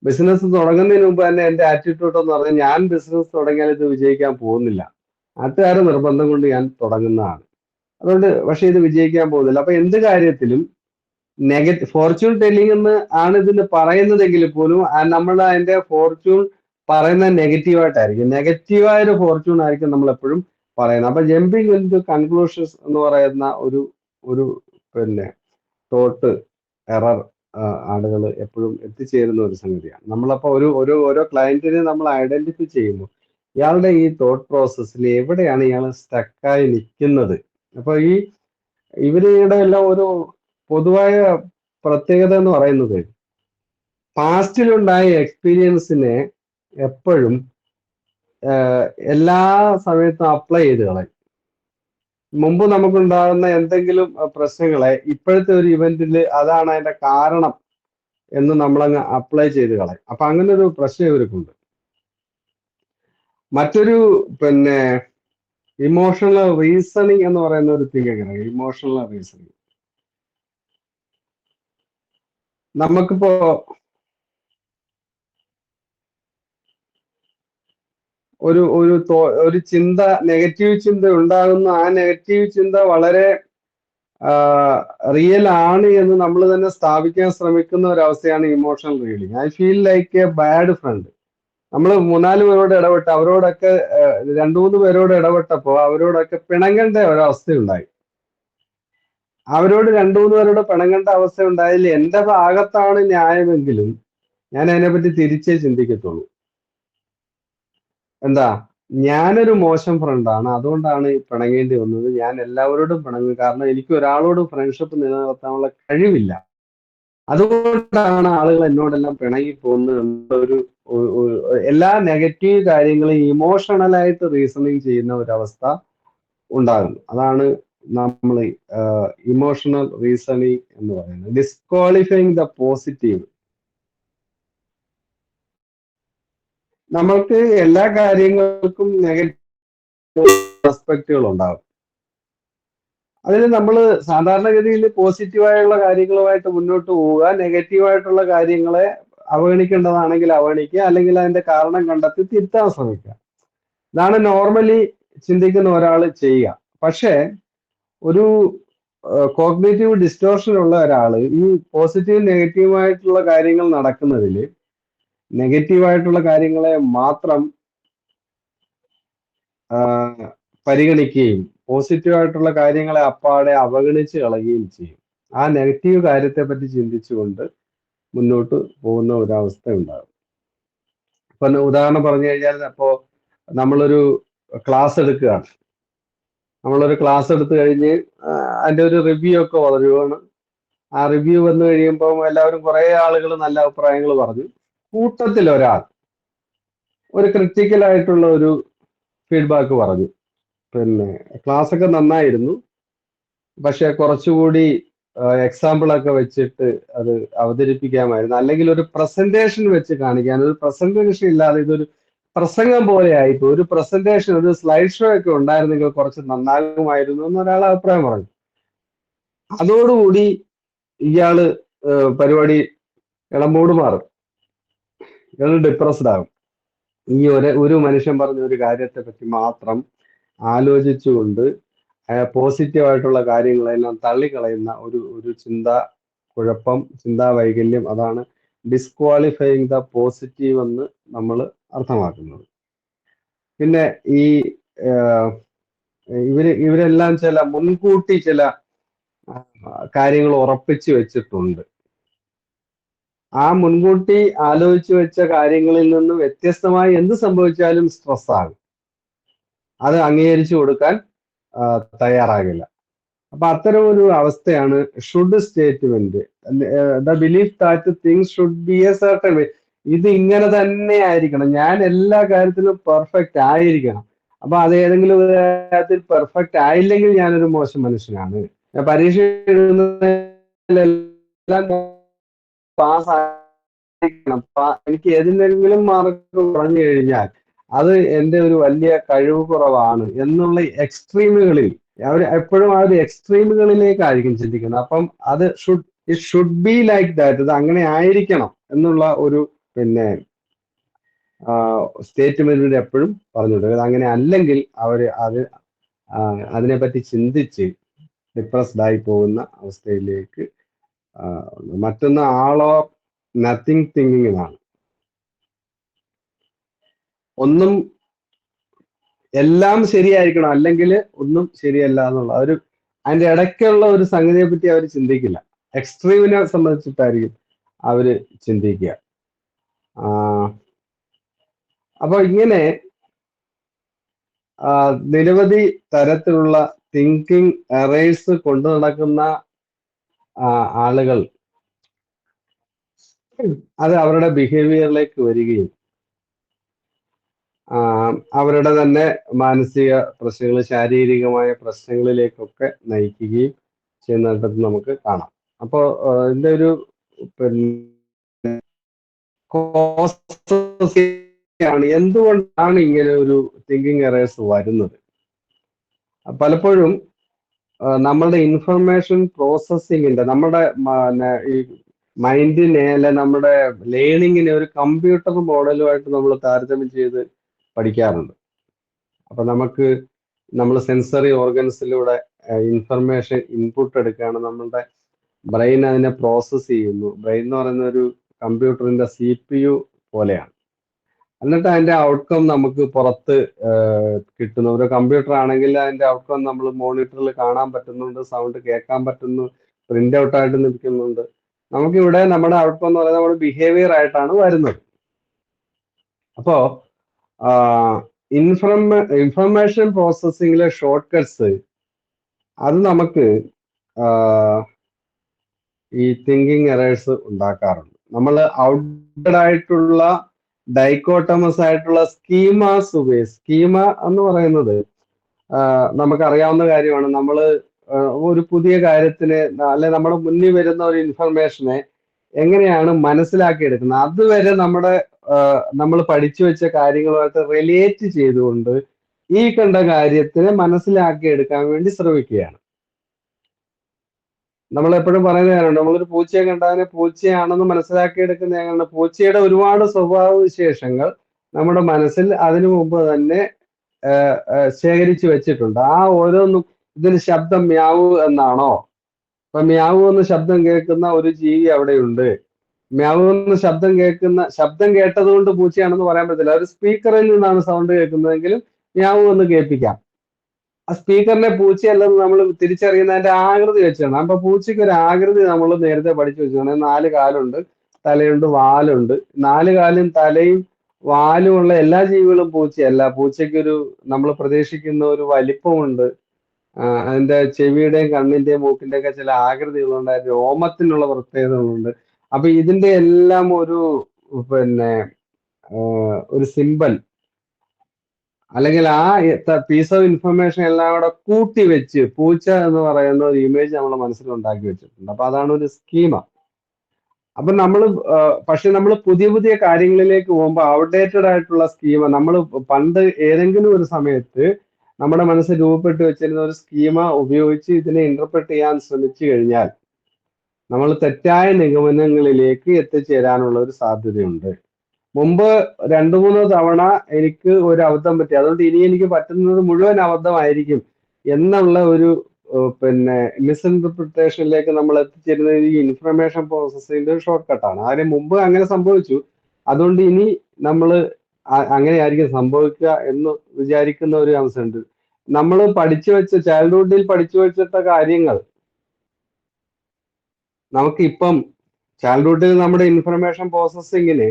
ബിസിനസ് തുടങ്ങുന്നതിന് മുമ്പ് തന്നെ എന്റെ ആറ്റിറ്റ്യൂഡ് എന്ന് പറഞ്ഞാൽ, ഞാൻ ബിസിനസ് തുടങ്ങിയാൽ ഇത് വിജയിക്കാൻ പോകുന്നില്ല, നാട്ടുകാരുടെ നിർബന്ധം കൊണ്ട് ഞാൻ തുടങ്ങുന്നതാണ്, അതുകൊണ്ട് പക്ഷെ ഇത് വിജയിക്കാൻ പോകുന്നില്ല. അപ്പൊ എന്ത് കാര്യത്തിലും ഫോർച്യൂൺ ടെല്ലിംഗ് എന്ന് ആണ് ഇതിന് പറയുന്നതെങ്കിൽ പോലും നമ്മൾ അതിന്റെ ഫോർച്യൂൺ പറയുന്നത് നെഗറ്റീവായിട്ടായിരിക്കും, നെഗറ്റീവായ ഒരു ഫോർച്യൂൺ ആയിരിക്കും നമ്മൾ എപ്പോഴും പറയുന്നത്. അപ്പൊ ജമ്പിങ് ഇൻ ടു കൺക്ലൂഷൻസ് എന്ന് പറയുന്ന ഒരു പിന്നെ തോട്ട് എറർ ആളുകൾ എപ്പോഴും എത്തിച്ചേരുന്ന ഒരു സംഗതിയാണ്. നമ്മളപ്പോ ഓരോ ക്ലയന്റിനെ നമ്മൾ ഐഡന്റിഫൈ ചെയ്യുമ്പോൾ ഇയാളുടെ ഈ തോട്ട് പ്രോസസ്സിൽ എവിടെയാണ് ഇയാൾ സ്റ്റക്കായി നിൽക്കുന്നത്. അപ്പൊ ഇവരുടെ എല്ലാം ഒരു പൊതുവായ പ്രത്യേകത എന്ന് പറയുന്നത്, പാസ്റ്റിലുണ്ടായ എക്സ്പീരിയൻസിനെ എപ്പോഴും എല്ലാ സമയത്തും അപ്ലൈ ചെയ്ത് കളയും. മുമ്പ് നമുക്കുണ്ടാകുന്ന എന്തെങ്കിലും പ്രശ്നങ്ങളെ ഇപ്പോഴത്തെ ഒരു ഇവന്റിൽ അതാണ് അതിന്റെ കാരണം എന്ന് നമ്മളങ്ങ് അപ്ലൈ ചെയ്ത് കളയും. അപ്പൊ അങ്ങനെ ഒരു പ്രശ്നം ഇവർക്കുണ്ട്. മറ്റൊരു പിന്നെ ഇമോഷണൽ റീസണിങ് എന്ന് പറയുന്ന ഒരു തിങ്കിങ്. ഇമോഷണൽ റീസണിങ് നമുക്കിപ്പോ ഒരു ചിന്ത, നെഗറ്റീവ് ചിന്ത ഉണ്ടാകുന്ന ആ നെഗറ്റീവ് ചിന്ത വളരെ റിയൽ ആണ് എന്ന് നമ്മൾ തന്നെ സ്ഥാപിക്കാൻ ശ്രമിക്കുന്ന ഒരു അവസ്ഥയാണ് emotional reading. I feel like a bad friend. നമ്മൾ മൂന്നാല് പേരോട് ഇടപെട്ട് അവരോടൊക്കെ രണ്ടു മൂന്ന് പേരോട് ഇടപെട്ടപ്പോൾ അവരോടൊക്കെ പിണങ്ങേണ്ട ഒരവസ്ഥയുണ്ടായി. അവരോട് രണ്ടു മൂന്ന് പേരോട് പിണങ്ങേണ്ട അവസ്ഥ ഉണ്ടായതിൽ എന്റെ ഭാഗത്താണ് ന്യായമെങ്കിലും ഞാൻ അതിനെപ്പറ്റി തിരിച്ചേ ചിന്തിക്കത്തുള്ളൂ. എന്താ, ഞാനൊരു മോശം ഫ്രണ്ടാണ്, അതുകൊണ്ടാണ് ഈ പിണങ്ങേണ്ടി വന്നത്. ഞാൻ എല്ലാവരോടും പിണങ്ങും, കാരണം എനിക്ക് ഒരാളോട് ഫ്രണ്ട്ഷിപ്പ് നിലനിർത്താനുള്ള കഴിവില്ല. അതുകൊണ്ടാണ് ആളുകൾ എന്നോടെല്ലാം പിണങ്ങി പോകുന്നത് എന്നൊരു എല്ലാ നെഗറ്റീവ് കാര്യങ്ങളും ഇമോഷണലായിട്ട് റീസണിങ് ചെയ്യുന്ന ഒരവസ്ഥ ഉണ്ടാകുന്നു. അതാണ് നമ്മൾ ഇമോഷണൽ റീസണിങ് എന്ന് പറയുന്നത്. ഡിസ്ക്വാളിഫൈങ് ദ പോസിറ്റീവ്. നമ്മൾക്ക് എല്ലാ കാര്യങ്ങൾക്കും നെഗറ്റീവ് ആസ്പെക്റ്റുകൾ ഉണ്ടാകും. അതിന് നമ്മൾ സാധാരണഗതിയിൽ പോസിറ്റീവായുള്ള കാര്യങ്ങളുമായിട്ട് മുന്നോട്ട് പോവുക, നെഗറ്റീവായിട്ടുള്ള കാര്യങ്ങളെ അവഗണിക്കേണ്ടതാണെങ്കിൽ അവഗണിക്കുക, അല്ലെങ്കിൽ അതിന്റെ കാരണം കണ്ടെത്തി തിരുത്താൻ ശ്രമിക്കുക. ഇതാണ് നോർമലി ചിന്തിക്കുന്ന ഒരാൾ ചെയ്യുക. പക്ഷേ ഒരു കോഗ്നിറ്റീവ് ഡിസ്റ്റോർഷൻ ഉള്ള ഒരാൾ ഈ പോസിറ്റീവ് നെഗറ്റീവായിട്ടുള്ള കാര്യങ്ങൾ നടക്കുന്നതിൽ നെഗറ്റീവായിട്ടുള്ള കാര്യങ്ങളെ മാത്രം പരിഗണിക്കുകയും പോസിറ്റീവായിട്ടുള്ള കാര്യങ്ങളെ അപ്പാടെ അവഗണിച്ച് കളയുകയും ചെയ്യും. ആ നെഗറ്റീവ് കാര്യത്തെ പറ്റി ചിന്തിച്ചുകൊണ്ട് മുന്നോട്ട് പോകുന്ന ഒരവസ്ഥ ഉണ്ടാകും. ഇപ്പൊ ഉദാഹരണം പറഞ്ഞു കഴിഞ്ഞാൽ, അപ്പോ നമ്മളൊരു ക്ലാസ് എടുക്കുകയാണ്. നമ്മളൊരു ക്ലാസ് എടുത്തു കഴിഞ്ഞ് അതിന്റെ ഒരു റിവ്യൂ ഒക്കെ വരുവാണ്. ആ റിവ്യൂ വന്നു കഴിയുമ്പോൾ എല്ലാവരും കുറെ ആളുകൾ നല്ല അഭിപ്രായങ്ങൾ പറഞ്ഞു. കൂട്ടത്തിൽ ഒരാൾ ഒരു ക്രിറ്റിക്കൽ ആയിട്ടുള്ള ഒരു ഫീഡ്ബാക്ക് പറഞ്ഞു, പിന്നെ ക്ലാസ് ഒക്കെ നന്നായിരുന്നു, പക്ഷെ കുറച്ചുകൂടി എക്സാമ്പിൾ ഒക്കെ വെച്ചിട്ട് അത് അവതരിപ്പിക്കാമായിരുന്നു, അല്ലെങ്കിൽ ഒരു പ്രസന്റേഷൻ വെച്ച് കാണിക്കാൻ. ഒരു പ്രസന്റേഷൻ ഇല്ലാതെ ഇതൊരു പ്രസംഗം പോലെ ആയിപ്പോ. ഒരു പ്രസന്റേഷൻ, ഒരു സ്ലൈഡ് ഷോ ഒക്കെ ഉണ്ടായിരുന്നെങ്കിൽ കുറച്ച് നന്നാകുമായിരുന്നു എന്നൊരാൾ അഭിപ്രായം പറഞ്ഞു. അതോടുകൂടി ഇയാള് പരിപാടി ഇളമ്പോട് മാറും, ഇയാൾ ഡിപ്രസ്ഡ് ആകും. ഈ ഒരു മനുഷ്യൻ പറഞ്ഞ ഒരു കാര്യത്തെ പറ്റി മാത്രം ആലോചിച്ചുകൊണ്ട് പോസിറ്റീവായിട്ടുള്ള കാര്യങ്ങളെല്ലാം തള്ളിക്കളയുന്ന ഒരു കുഴപ്പം, ചിന്താ വൈകല്യം. അതാണ് ഡിസ്ക്വാളിഫൈങ് ദ പോസിറ്റീവ് എന്ന് നമ്മൾ അർത്ഥമാക്കുന്നത്. പിന്നെ ഈ ഇവരെല്ലാം മുൻകൂട്ടി ചില കാര്യങ്ങൾ ഉറപ്പിച്ചു വെച്ചിട്ടുണ്ട്. ആ മുൻകൂട്ടി ആലോചിച്ചു വെച്ച കാര്യങ്ങളിൽ നിന്ന് വ്യത്യസ്തമായി എന്ത് സംഭവിച്ചാലും സ്ട്രെസ് ആകും, അത് അംഗീകരിച്ചു കൊടുക്കാൻ തയ്യാറാകില്ല. അപ്പൊ അത്തരം ഒരു അവസ്ഥയാണ് should statement. The belief that things should be a certain way. ഇത് ഇങ്ങനെ തന്നെ ആയിരിക്കണം, ഞാൻ എല്ലാ കാര്യത്തിലും പെർഫെക്റ്റ് ആയിരിക്കണം. അപ്പൊ അത് ഏതെങ്കിലും ഒരു കാര്യത്തിൽ പെർഫെക്റ്റ് ആയില്ലെങ്കിൽ ഞാനൊരു മോശം മനുഷ്യനാണ്. ഞാൻ പരീക്ഷ എഴുതുന്നതെല്ലാം പാസ് ആയിരിക്കണം. എനിക്ക് ഏതിനെങ്കിലും മാർക്ക് കുറഞ്ഞു കഴിഞ്ഞാൽ അത് എന്റെ ഒരു വലിയ കഴിവ് കുറവാണ് എന്നുള്ള എക്സ്ട്രീമുകളിൽ അവർ എപ്പോഴും ആ ഒരു എക്സ്ട്രീമുകളിലേക്കായിരിക്കും ചിന്തിക്കുന്നത്. അപ്പം അത് it should be like that, ഇത് അങ്ങനെ ആയിരിക്കണം എന്നുള്ള ഒരു സ്റ്റേറ്റ്മെന്റിൽ എപ്പോഴും പറഞ്ഞിട്ടുണ്ട്. അങ്ങനെ അല്ലെങ്കിൽ അത് അതിനെപ്പറ്റി ചിന്തിച്ച് ഡിപ്രസ്ഡ് ആയി പോകുന്ന അവസ്ഥയിലേക്ക്. മറ്റൊന്ന് ആൾ ഓർ നത്തിങ് തിങ്കിങ്ങിനാണ്. ഒന്നും എല്ലാം ശരിയായിരിക്കണം, അല്ലെങ്കിൽ ഒന്നും ശരിയല്ല എന്നുള്ള അതിന്റെ ഇടയ്ക്കുള്ള ഒരു സംഗതിയെ പറ്റി അവർ ചിന്തിക്കില്ല. എക്സ്ട്രീമിനെ സംബന്ധിച്ചിട്ടായിരിക്കും അവര് ചിന്തിക്കുക. അപ്പൊ ഇങ്ങനെ നിരവധി തരത്തിലുള്ള തിങ്കിങ് എറേഴ്സ് കൊണ്ടു നടക്കുന്ന ആളുകൾ അത് അവരുടെ ബിഹേവിയറിലേക്ക് വരികയും അവരുടെ തന്നെ മാനസിക പ്രശ്നങ്ങൾ, ശാരീരികമായ പ്രശ്നങ്ങളിലേക്കൊക്കെ നയിക്കുകയും ചെയ്യുന്നതായിട്ട് നമുക്ക് കാണാം. അപ്പോൾ ഇതിന്റെ ഒരു എന്തുകൊണ്ടാണ് ഇങ്ങനെ ഒരു തിങ്കിങ് എറേഴ്സ് വരുന്നത്? പലപ്പോഴും നമ്മളുടെ ഇൻഫർമേഷൻ പ്രോസസ്സിങ്ങിന്റെ, നമ്മുടെ ഈ മൈൻഡിനെ അല്ലെ നമ്മുടെ ലേണിങ്ങിനെ ഒരു കമ്പ്യൂട്ടർ മോഡലുമായിട്ട് നമ്മൾ താരതമ്യം ചെയ്ത് പഠിക്കാറുണ്ട്. അപ്പൊ നമ്മൾ സെൻസറി ഓർഗൻസിലൂടെ ഇൻഫർമേഷൻ ഇൻപുട്ട് എടുക്കുകയാണ്, നമ്മളുടെ ബ്രെയിൻ അതിനെ പ്രോസസ്സ് ചെയ്യുന്നു. ബ്രെയിൻ എന്ന് പറയുന്ന ഒരു കമ്പ്യൂട്ടറിന്റെ CPU പോലെയാണ്. എന്നിട്ട് അതിന്റെ ഔട്ട്കം നമുക്ക് പുറത്ത് കിട്ടുന്നു. ഒരു കമ്പ്യൂട്ടർ ആണെങ്കിൽ അതിന്റെ ഔട്ട്കം നമ്മൾ മോണിറ്ററിൽ കാണാൻ പറ്റുന്നുണ്ട്, സൗണ്ട് കേൾക്കാൻ പറ്റുന്നു, പ്രിന്റ് ഔട്ട് ആയിട്ട് നിൽക്കുന്നുണ്ട്. നമുക്കിവിടെ നമ്മുടെ ഔട്ട്കം എന്ന് പറയുന്നത് നമ്മുടെ ബിഹേവിയർ ആയിട്ടാണ് വരുന്നത്. അപ്പോ ഇൻഫർമേഷൻ പ്രോസസ്സിങ്ങിലെ ഷോർട്ട് കട്ട്സ് അത് നമുക്ക് ഈ തിങ്കിങ് എറേഴ്സ് ഉണ്ടാക്കാറുണ്ട്. നമ്മൾ ഔട്ട്ഡേറ്റഡ് ആയിട്ടുള്ള ഡൈക്കോട്ടമസ് ആയിട്ടുള്ള സ്കീമ എന്ന് പറയുന്നത് നമുക്കറിയാവുന്ന കാര്യമാണ്. നമ്മൾ ഒരു പുതിയ കാര്യത്തിന് അല്ലെ നമ്മുടെ മുന്നിൽ വരുന്ന ഒരു ഇൻഫർമേഷനെ എങ്ങനെയാണ് മനസ്സിലാക്കിയെടുക്കുന്നത്, അതുവരെ നമ്മൾ പഠിച്ചു വെച്ച കാര്യങ്ങളുമായിട്ട് റിലേറ്റ് ചെയ്തുകൊണ്ട് ഈ കണ്ട കാര്യത്തിനെ മനസ്സിലാക്കിയെടുക്കാൻ വേണ്ടി ശ്രമിക്കുകയാണ്. നമ്മൾ എപ്പോഴും പറയുന്ന കാര്യമുണ്ട്, നമ്മളൊരു പൂച്ചയെ കണ്ടതിനെ പൂച്ചയാണെന്ന് മനസ്സിലാക്കിയെടുക്കുന്ന എങ്ങനെ, പൂച്ചയുടെ ഒരുപാട് സ്വഭാവ വിശേഷങ്ങൾ നമ്മുടെ മനസ്സിൽ അതിനു മുമ്പ് തന്നെ ശേഖരിച്ചു വെച്ചിട്ടുണ്ട്. ആ ഓരോന്നും, ഇതിന് ശബ്ദം മ്യാവു എന്നാണോ, അപ്പൊ മ്യാവു എന്ന് ശബ്ദം കേൾക്കുന്ന ഒരു ജീവി അവിടെയുണ്ട്, മ്യാവു എന്ന് ശബ്ദം കേട്ടതുകൊണ്ട് പൂച്ചയാണെന്ന് പറയാൻ പറ്റില്ല. ഒരു സ്പീക്കറിൽ നിന്നാണ് സൗണ്ട് കേൾക്കുന്നതെങ്കിലും മ്യാവു എന്ന് കേൾപ്പിക്കാം. ആ സ്പീക്കറിനെ പൂച്ചയല്ലെന്ന് നമ്മൾ തിരിച്ചറിയുന്നതിന്റെ ആകൃതി വെച്ചാണ്. അപ്പൊ പൂച്ചയ്ക്ക് ഒരു ആകൃതി നമ്മൾ നേരത്തെ പഠിച്ചു വെച്ചാണ്. 4 കാലുണ്ട്, തലയുണ്ട്, വാലുണ്ട്. 4 കാലും തലയും വാലും ഉള്ള എല്ലാ ജീവികളും പൂച്ചയല്ല. പൂച്ചയ്ക്കൊരു നമ്മൾ പ്രതീക്ഷിക്കുന്ന ഒരു വലിപ്പമുണ്ട്. അതിന്റെ ചെവിയുടെയും കണ്ണിന്റെയും മൂക്കിന്റെയും ഒക്കെ ചില ആകൃതികളുണ്ട്, രോമത്തിനുള്ള പ്രത്യേകതകളുണ്ട്. അപ്പൊ ഇതിന്റെ എല്ലാം പിന്നെ ഒരു സിമ്പൽ അല്ലെങ്കിൽ ആ പീസ് ഓഫ് ഇൻഫർമേഷൻ എല്ലാം കൂടെ കൂട്ടി വെച്ച് പൂച്ച എന്ന് പറയുന്ന ഒരു ഇമേജ് നമ്മുടെ മനസ്സിൽ ഉണ്ടാക്കി വെച്ചിട്ടുണ്ട്. അപ്പൊ അതാണ് ഒരു സ്കീമ. അപ്പൊ പക്ഷെ നമ്മൾ പുതിയ പുതിയ കാര്യങ്ങളിലേക്ക് പോകുമ്പോൾ ഔട്ട്ഡേറ്റഡ് ആയിട്ടുള്ള സ്കീമ, നമ്മൾ പണ്ട് ഏതെങ്കിലും ഒരു സമയത്ത് നമ്മുടെ മനസ്സിൽ രൂപപ്പെട്ട് വെച്ചിരുന്ന ഒരു സ്കീമ ഉപയോഗിച്ച് ഇതിനെ ഇന്റർപ്രറ്റ് ചെയ്യാൻ ശ്രമിച്ചു കഴിഞ്ഞാൽ നമ്മൾ തെറ്റായ നിഗമനങ്ങളിലേക്ക് എത്തിച്ചേരാനുള്ള ഒരു സാധ്യതയുണ്ട്. മുമ്പ് 2-3 തവണ എനിക്ക് ഒരു അബദ്ധം പറ്റി, അതുകൊണ്ട് ഇനി എനിക്ക് പറ്റുന്നത് മുഴുവൻ അബദ്ധമായിരിക്കും എന്നുള്ള ഒരു പിന്നെ മിസ്ഇന്റർപ്രിട്ടേഷനിലേക്ക് നമ്മൾ എത്തിച്ചേരുന്നത് ഈ ഇൻഫർമേഷൻ പ്രോസസ്സിന്റെ ഒരു ഷോർട്ട് കട്ടാണ്. അതിന് മുമ്പ് അങ്ങനെ സംഭവിച്ചു, അതുകൊണ്ട് ഇനി നമ്മൾ അങ്ങനെയായിരിക്കും സംഭവിക്കുക എന്ന് വിചാരിക്കുന്ന ഒരു അംശമുണ്ട്. നമ്മൾ ചൈൽഡ്ഹുഡിൽ പഠിച്ചു വെച്ചിട്ട കാര്യങ്ങൾ നമുക്കിപ്പം ചൈൽഡ്ഹുഡിൽ നമ്മുടെ ഇൻഫർമേഷൻ പ്രോസസ്സിങ്ങിന്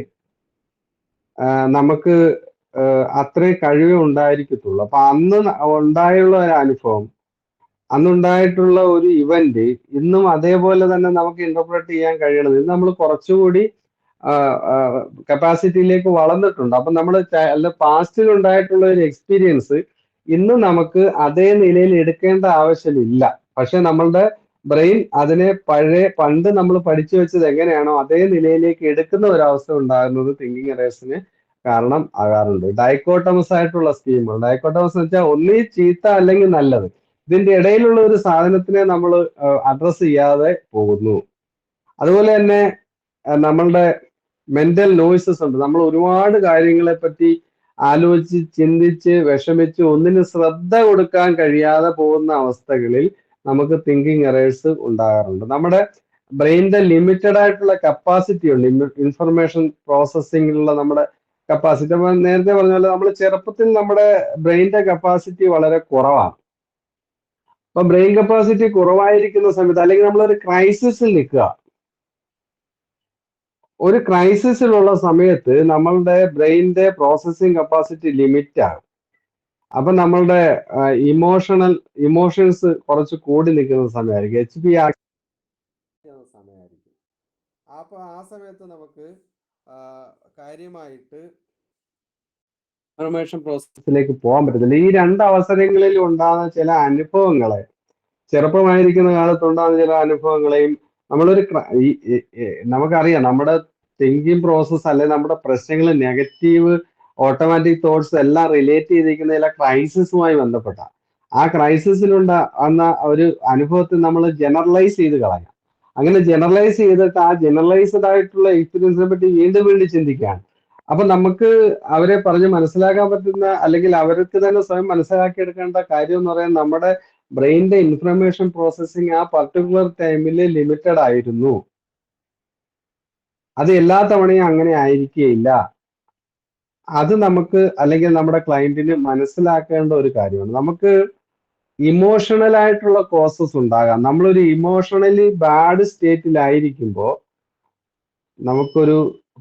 നമുക്ക് അത്രയും കഴിവേ ഉണ്ടായിരിക്കത്തുള്ളൂ. അപ്പൊ അന്ന് ഉണ്ടായുള്ള ഒരു അനുഭവം, അന്നുണ്ടായിട്ടുള്ള ഒരു ഇവന്റ് ഇന്നും അതേപോലെ തന്നെ നമുക്ക് ഇന്റർപ്രറ്റ് ചെയ്യാൻ കഴിയണം. ഇത് നമ്മൾ കുറച്ചുകൂടി കപ്പാസിറ്റിയിലേക്ക് വളർന്നിട്ടുണ്ട്. അപ്പൊ നമ്മൾ പാസ്റ്റിൽ ഉണ്ടായിട്ടുള്ള ഒരു എക്സ്പീരിയൻസ് ഇന്ന് നമുക്ക് അതേ നിലയിൽ എടുക്കേണ്ട ആവശ്യമില്ല. പക്ഷെ നമ്മളുടെ ബ്രെയിൻ അതിനെ പണ്ട് നമ്മൾ പഠിച്ചു വെച്ചത് എങ്ങനെയാണോ അതേ നിലയിലേക്ക് എടുക്കുന്ന ഒരവസ്ഥ ഉണ്ടാകുന്നത് തിങ്കിങ് എറേഴ്സിന് കാരണം ആകാറുണ്ട്. ഡൈക്കോട്ടമസ് ആയിട്ടുള്ള സ്കീമുകൾ, ഡൈക്കോട്ടമസ് എന്ന് വെച്ചാൽ ഒന്നീ ചീത്ത അല്ലെങ്കിൽ നല്ലത്, ഇതിന്റെ ഇടയിലുള്ള ഒരു സാധനത്തിനെ നമ്മൾ അഡ്രസ് ചെയ്യാതെ പോകുന്നു. അതുപോലെ തന്നെ നമ്മളുടെ മെന്റൽ നോയ്സസ് ഉണ്ട്. നമ്മൾ ഒരുപാട് കാര്യങ്ങളെ പറ്റി ആലോചിച്ച് ചിന്തിച്ച് വിഷമിച്ച് ഒന്നിന് ശ്രദ്ധ കൊടുക്കാൻ കഴിയാതെ പോകുന്ന അവസ്ഥകളിൽ നമുക്ക് തിങ്കിങ് എറേഴ്സ് ഉണ്ടാകാറുണ്ട്. നമ്മുടെ ബ്രെയിനിന്റെ ലിമിറ്റഡ് ആയിട്ടുള്ള കപ്പാസിറ്റി ഉണ്ട്, ഇൻഫർമേഷൻ പ്രോസസ്സിങ്ങിലുള്ള നമ്മുടെ കപ്പാസിറ്റി. അപ്പൊ നേരത്തെ പറഞ്ഞ പോലെ നമ്മൾ ചെറുപ്പത്തിൽ നമ്മുടെ ബ്രെയിനിന്റെ കപ്പാസിറ്റി വളരെ കുറവാണ്. അപ്പൊ ബ്രെയിൻ കപ്പാസിറ്റി കുറവായിരിക്കുന്ന സമയത്ത് അല്ലെങ്കിൽ നമ്മളൊരു ക്രൈസിസിൽ നിൽക്കുക, ഒരു ക്രൈസിസിലുള്ള സമയത്ത് നമ്മളുടെ ബ്രെയിനിന്റെ പ്രോസസ്സിംഗ് കപ്പാസിറ്റി ലിമിറ്റ് ആകും. അപ്പൊ നമ്മളുടെ ഇമോഷൻസ് കുറച്ച് കൂടി നിൽക്കുന്ന സമയമായിരിക്കും, HP സമയമായിരിക്കും. അപ്പൊ ആ സമയത്ത് നമുക്ക് കാര്യമായിട്ട് ഇൻഫർമേഷൻ പ്രോസസ്സിലേക്ക് പോകാൻ പറ്റത്തില്ല. ഈ 2 അവസരങ്ങളിൽ ഉണ്ടാകുന്ന ചില അനുഭവങ്ങളെ, ചെറുപ്പമായിരിക്കുന്ന കാലത്തുണ്ടാകുന്ന ചില അനുഭവങ്ങളെയും നമുക്കറിയാം നമ്മുടെ തിങ്കിങ് പ്രോസസ്സ് അല്ലെങ്കിൽ നമ്മുടെ പ്രശ്നങ്ങൾ, നെഗറ്റീവ് ഓട്ടോമാറ്റിക് തോട്ട്സ് എല്ലാം റിലേറ്റ് ചെയ്തിരിക്കുന്ന ചില ക്രൈസിസുമായി ബന്ധപ്പെട്ട ആ ക്രൈസിസിലുണ്ടാകുന്ന ഒരു അനുഭവത്തിൽ നമ്മൾ ജനറലൈസ് ചെയ്ത് കളയാം. അങ്ങനെ ജനറലൈസ് ചെയ്തിട്ട് ആ ജനറലൈസ്ഡ് ആയിട്ടുള്ള എക്സ്പീരിയൻസിനെ പറ്റി വീണ്ടും ചിന്തിക്കുകയാണ്. അപ്പൊ നമുക്ക് അവരെ പറഞ്ഞ് മനസ്സിലാക്കാൻ പറ്റുന്ന അല്ലെങ്കിൽ അവർക്ക് തന്നെ സ്വയം മനസ്സിലാക്കിയെടുക്കേണ്ട കാര്യം എന്ന് പറയുന്നത് നമ്മുടെ ബ്രെയിനിന്റെ ഇൻഫർമേഷൻ പ്രോസസ്സിങ് ആ പർട്ടിക്കുലർ ടൈമിൽ ലിമിറ്റഡ് ആയിരുന്നു. അത് എല്ലാ തവണയും അങ്ങനെ ആയിരിക്കുകയില്ല. അത് നമുക്ക് അല്ലെങ്കിൽ നമ്മുടെ ക്ലയന്റിന് മനസ്സിലാക്കേണ്ട ഒരു കാര്യമാണ്. നമുക്ക് ഇമോഷണൽ ആയിട്ടുള്ള കോസസ് ഉണ്ടാകാം. നമ്മളൊരു ഇമോഷണലി ബാഡ് സ്റ്റേറ്റിലായിരിക്കുമ്പോൾ നമുക്കൊരു